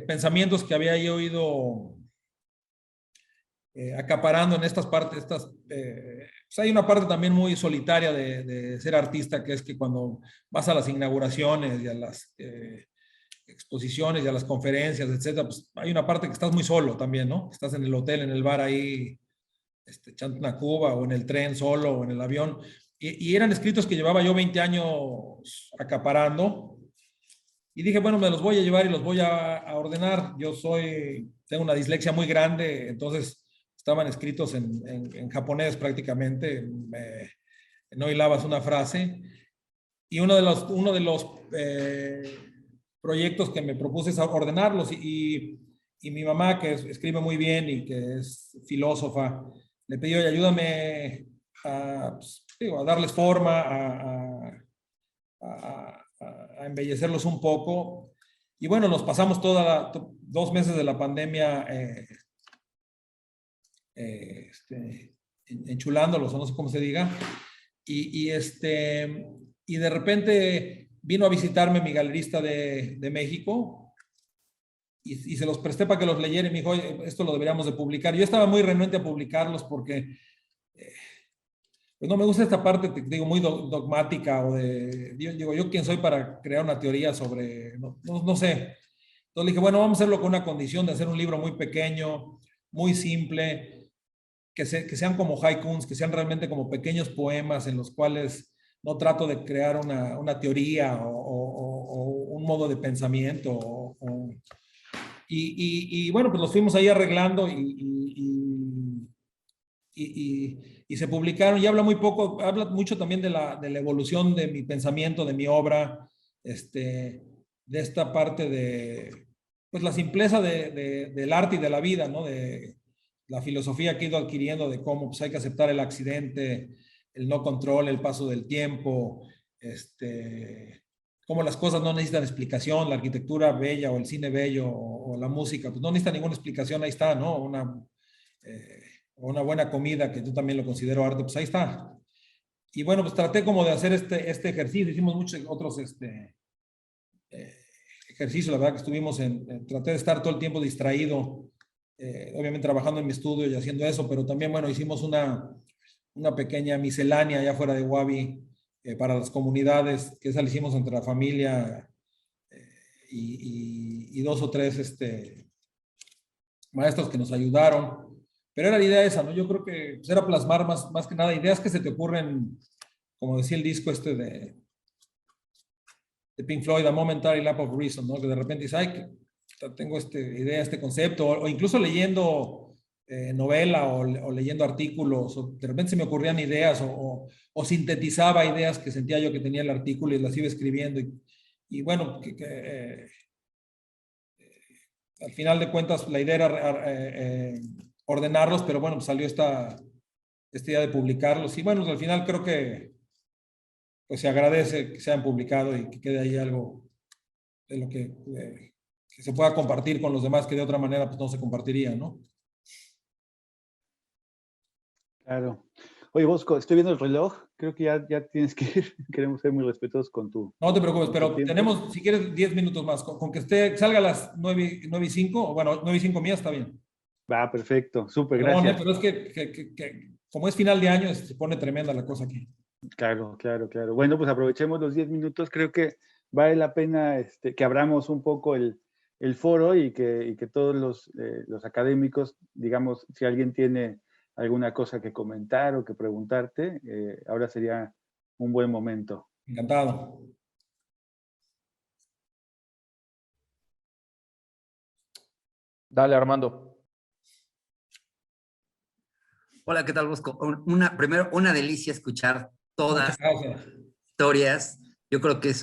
pensamientos que había yo ido acaparando en estas partes. Pues hay una parte también muy solitaria de ser artista, que es que cuando vas a las inauguraciones y a las exposiciones y a las conferencias, etcétera, pues hay una parte que estás muy solo también, ¿no? Estás en el hotel, en el bar ahí, echando una cuba, o en el tren solo, o en el avión. Y eran escritos que llevaba yo 20 años acaparando. Y dije, bueno, me los voy a llevar y los voy a ordenar. Tengo una dislexia muy grande, entonces estaban escritos en japonés prácticamente. No hilabas una frase. Y uno de los proyectos que me propuse es ordenarlos. Y mi mamá, que escribe muy bien y que es filósofa, le pedí, oye, ayúdame a darles forma, a embellecerlos un poco. Y bueno, nos pasamos 2 meses de la pandemia enchulándolos, o no sé cómo se diga. Y de repente vino a visitarme mi galerista de México y se los presté para que los leyera y me dijo, oye, esto lo deberíamos de publicar. Yo estaba muy renuente a publicarlos porque pues no me gusta esta parte, te digo, muy dogmática o yo quién soy para crear una teoría sobre, no sé. Entonces le dije, bueno, vamos a hacerlo con una condición de hacer un libro muy pequeño, muy simple, que sean como haikus, que sean realmente como pequeños poemas en los cuales no trato de crear una teoría o un modo de pensamiento. Y bueno, pues los fuimos ahí arreglando y se publicaron. Y habla mucho también de la evolución de mi pensamiento, de mi obra, de esta parte de pues la simpleza del arte y de la vida, ¿no? De la filosofía que he ido adquiriendo de cómo pues, hay que aceptar el accidente, el no control, el paso del tiempo, cómo las cosas no necesitan explicación, la arquitectura bella o el cine bello o la música, pues no necesita ninguna explicación, ahí está, ¿no? Una buena comida, que yo también lo considero arte, pues ahí está. Y bueno, pues traté como de hacer este ejercicio, hicimos muchos otros ejercicios, la verdad que traté de estar todo el tiempo distraído, obviamente trabajando en mi estudio y haciendo eso, pero también, bueno, hicimos una pequeña miscelánea allá fuera de Wabi para las comunidades, que esa la hicimos entre la familia y 2 o 3 maestros que nos ayudaron. Pero era la idea esa, ¿no? Yo creo que pues, era plasmar más que nada ideas que se te ocurren, como decía el disco de Pink Floyd, A Momentary Lapse of Reason, ¿no? Que de repente dices, ay, tengo esta idea, este concepto, o incluso leyendo novela o leyendo artículos, o de repente se me ocurrían ideas o sintetizaba ideas que sentía yo que tenía el artículo y las iba escribiendo. Y bueno, al final de cuentas la idea era ordenarlos, pero bueno, pues salió esta idea de publicarlos. Y bueno, pues al final creo que pues se agradece que se hayan publicado y que quede ahí algo lo que se pueda compartir con los demás, que de otra manera pues no se compartiría, ¿no? Claro. Oye, Bosco, estoy viendo el reloj. Creo que ya tienes que ir. Queremos ser muy respetuosos con tu... No te preocupes, pero tiempo. tenemos, si quieres, 10 minutos más. Con que salga a las 9:05, o bueno, 9:05 mías, está bien. Va, perfecto. Súper, Perdón, gracias. pero es que como es final de año, se pone tremenda la cosa aquí. Claro. Bueno, pues aprovechemos los 10 minutos. Creo que vale la pena que abramos un poco el foro y que todos los académicos, digamos, si alguien tiene alguna cosa que comentar o que preguntarte, ahora sería un buen momento. Encantado. Dale, Armando. Hola, ¿qué tal, Bosco? Primero, una delicia escuchar todas Muchas gracias. las historias. Yo creo que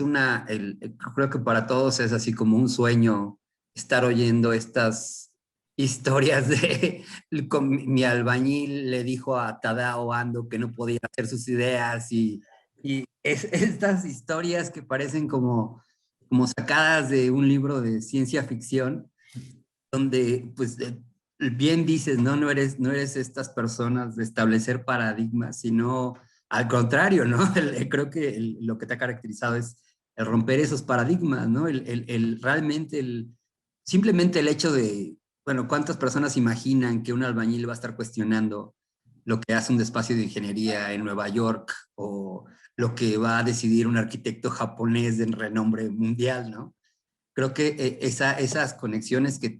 creo que para todos es así como un sueño estar oyendo estas historias de mi albañil le dijo a Tadao Ando que no podía hacer sus ideas y estas historias que parecen como sacadas de un libro de ciencia ficción, donde pues bien dices, ¿no? No eres estas personas de establecer paradigmas, sino al contrario, ¿no? Creo que lo que te ha caracterizado es el romper esos paradigmas, ¿no? Simplemente el hecho de, bueno, ¿cuántas personas imaginan que un albañil va a estar cuestionando lo que hace un despacho de ingeniería en Nueva York o lo que va a decidir un arquitecto japonés de renombre mundial, ¿no? Creo que esas conexiones que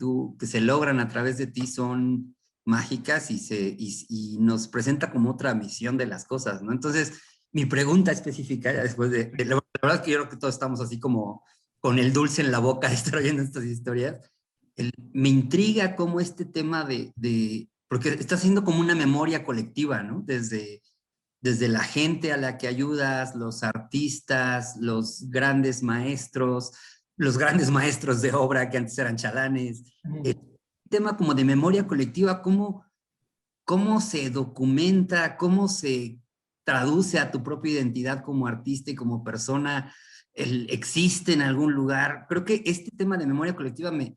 se logran a través de ti son mágicas y nos presenta como otra visión de las cosas, ¿no? Entonces, mi pregunta específica, ya después la verdad es que yo creo que todos estamos así como con el dulce en la boca de estar oyendo estas historias. Me intriga cómo este tema porque está siendo como una memoria colectiva, ¿no? Desde la gente a la que ayudas, los artistas, los grandes maestros de obra que antes eran chalanes. El tema como de memoria colectiva, ¿cómo se documenta, cómo se traduce a tu propia identidad como artista y como persona? ¿Existe en algún lugar? Creo que este tema de memoria colectiva me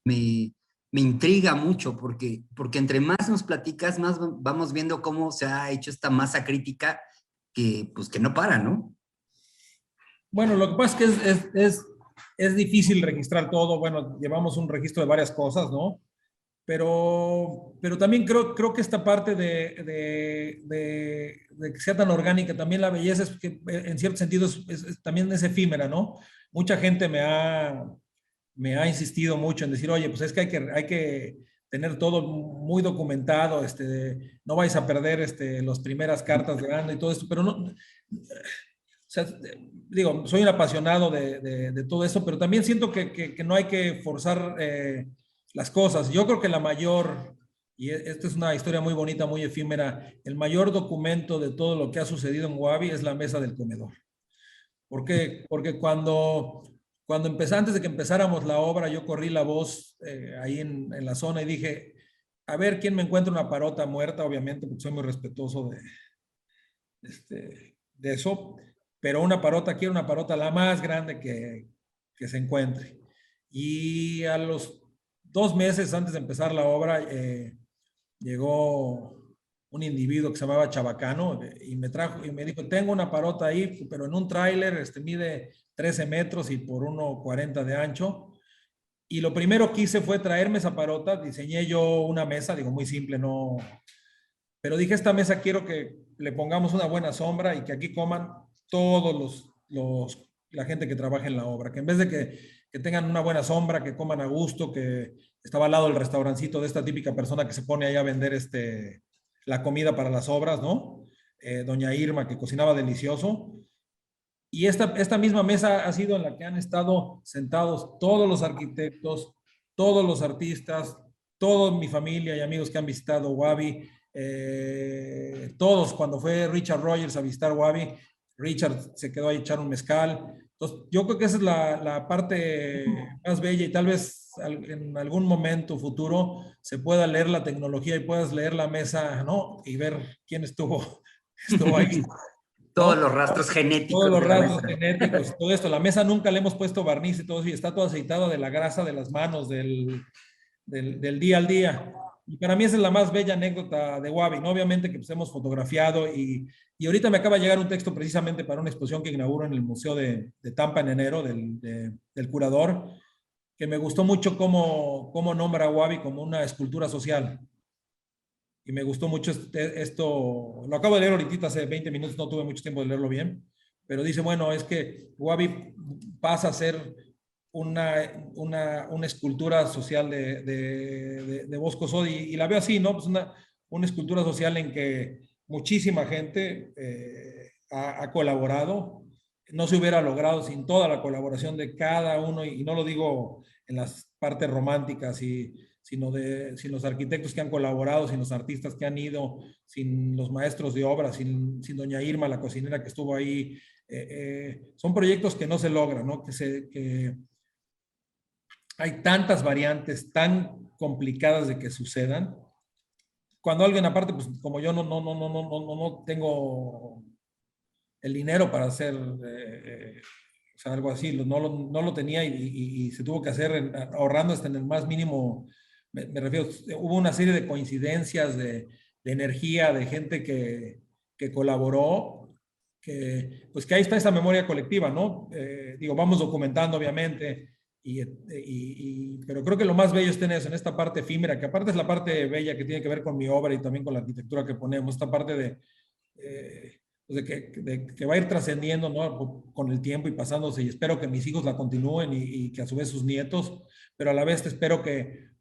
intriga mucho porque entre más nos platicas, más vamos viendo cómo se ha hecho esta masa crítica que no para, ¿no? Bueno, lo que pasa es que es difícil registrar todo. Bueno, llevamos un registro de varias cosas, ¿no? Pero también creo que esta parte de que sea tan orgánica, también la belleza es que en cierto sentido también es efímera, ¿no? Mucha gente me ha insistido mucho en decir, oye, pues es que hay que tener todo muy documentado, no vais a perder las primeras cartas de Ando y todo esto, pero no, o sea, digo, soy un apasionado de todo eso, pero también siento que no hay que forzar las cosas. Yo creo que y esta es una historia muy bonita, muy efímera, el mayor documento de todo lo que ha sucedido en Wabi es la mesa del comedor. ¿Por qué? Porque antes de que empezáramos la obra, yo corrí la voz ahí en la zona y dije, a ver quién me encuentra una parota muerta, obviamente, porque soy muy respetuoso de eso, pero quiero una parota la más grande que se encuentre. Y a los 2 meses antes de empezar la obra, llegó un individuo que se llamaba Chabacano y me dijo, tengo una parota ahí, pero en un tráiler, mide 13 metros y por 1,40 de ancho. Y lo primero que hice fue traerme esa parota, diseñé yo una mesa, digo, muy simple, no... Pero dije, esta mesa quiero que le pongamos una buena sombra y que aquí coman todos la gente que trabaja en la obra, que en vez de que tengan una buena sombra, que coman a gusto, que estaba al lado del restaurancito de esta típica persona que se pone ahí a vender la comida para las obras, ¿no? Doña Irma, que cocinaba delicioso. Y esta misma mesa ha sido en la que han estado sentados todos los arquitectos, todos los artistas, toda mi familia y amigos que han visitado Wabi, todos, cuando fue Richard Rogers a visitar Wabi, Richard se quedó ahí a echar un mezcal. Entonces, yo creo que esa es la parte más bella y tal vez en algún momento futuro se pueda leer la tecnología y puedas leer la mesa, ¿no? Y ver quién estuvo ahí. Todos los rastros genéticos. Todos los de la rasgos mesa. genéticos, todo esto. La mesa nunca le hemos puesto barniz y todo eso, y está todo aceitado de la grasa de las manos, del día al día. Y para mí esa es la más bella anécdota de Wabi, ¿no? Obviamente que pues, hemos fotografiado y ahorita me acaba de llegar un texto precisamente para una exposición que inauguro en el Museo de Tampa en enero del curador, que me gustó mucho cómo nombra a Wabi como una escultura social. Y me gustó mucho esto, lo acabo de leer ahorita hace 20 minutos, no tuve mucho tiempo de leerlo bien, pero dice, bueno, es que Wabi pasa a ser una escultura social de Bosco Sodi, y la veo así, ¿no? Pues una escultura social en que muchísima gente ha colaborado. No se hubiera logrado sin toda la colaboración de cada uno, y no lo digo en las partes románticas, sin los arquitectos que han colaborado, sin los artistas que han ido, sin los maestros de obra, sin doña Irma, la cocinera que estuvo ahí. Son proyectos que no se logran, ¿no? Que hay tantas variantes tan complicadas de que sucedan. Cuando alguien aparte, pues como yo no tengo el dinero para hacer o sea, algo así, no lo tenía y se tuvo que hacer ahorrando hasta en el más mínimo. Me refiero, hubo una serie de coincidencias de energía, de gente que colaboró, pues que ahí está esa memoria colectiva, ¿no? Digo, vamos documentando obviamente, pero creo que lo más bello está en eso, en esta parte efímera, que aparte es la parte bella que tiene que ver con mi obra y también con la arquitectura que ponemos, esta parte de que va a ir trascendiendo, ¿no? Con el tiempo y pasándose, y espero que mis hijos la continúen y que a su vez sus nietos, pero a la vez espero que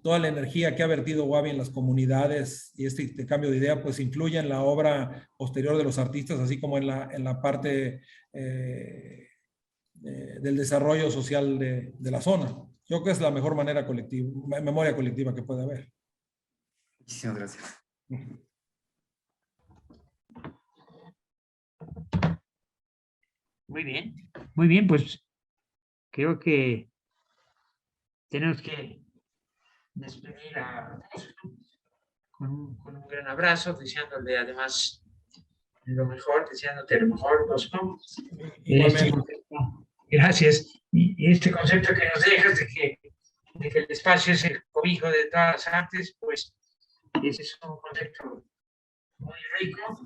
toda la energía que ha vertido Wabi en las comunidades y este cambio de idea pues influya en la obra posterior de los artistas, así como en la parte del desarrollo social de la zona. Creo que es la mejor manera colectiva, memoria colectiva que puede haber. Muchísimas gracias. Muy bien, pues creo que tenemos que despedir con un gran abrazo, deseándole además lo mejor, deseándote lo mejor, Bosco. Gracias. Y este concepto que nos dejas de que el espacio es el cobijo de todas las artes, pues ese es un concepto muy rico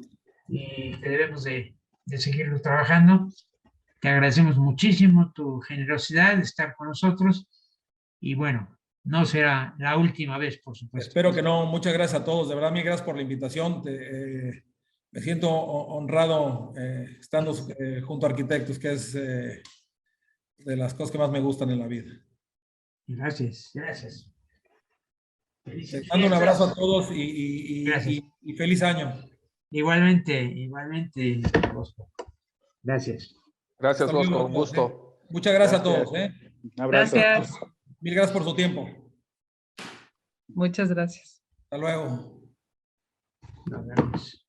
y que debemos de seguirlo trabajando. Te agradecemos muchísimo tu generosidad de estar con nosotros y bueno, no será la última vez, por supuesto. Espero que no. Muchas gracias a todos. De verdad, mil gracias por la invitación. Me siento honrado estando junto a arquitectos, que es de las cosas que más me gustan en la vida. Gracias. Les mando un abrazo a todos y feliz año. Igualmente, Bosco. Gracias. Gracias, Hasta luego, Bosco, un gusto. Muchas gracias a todos. Un abrazo. Gracias. Mil gracias por su tiempo. Muchas gracias. Hasta luego. Nos vemos.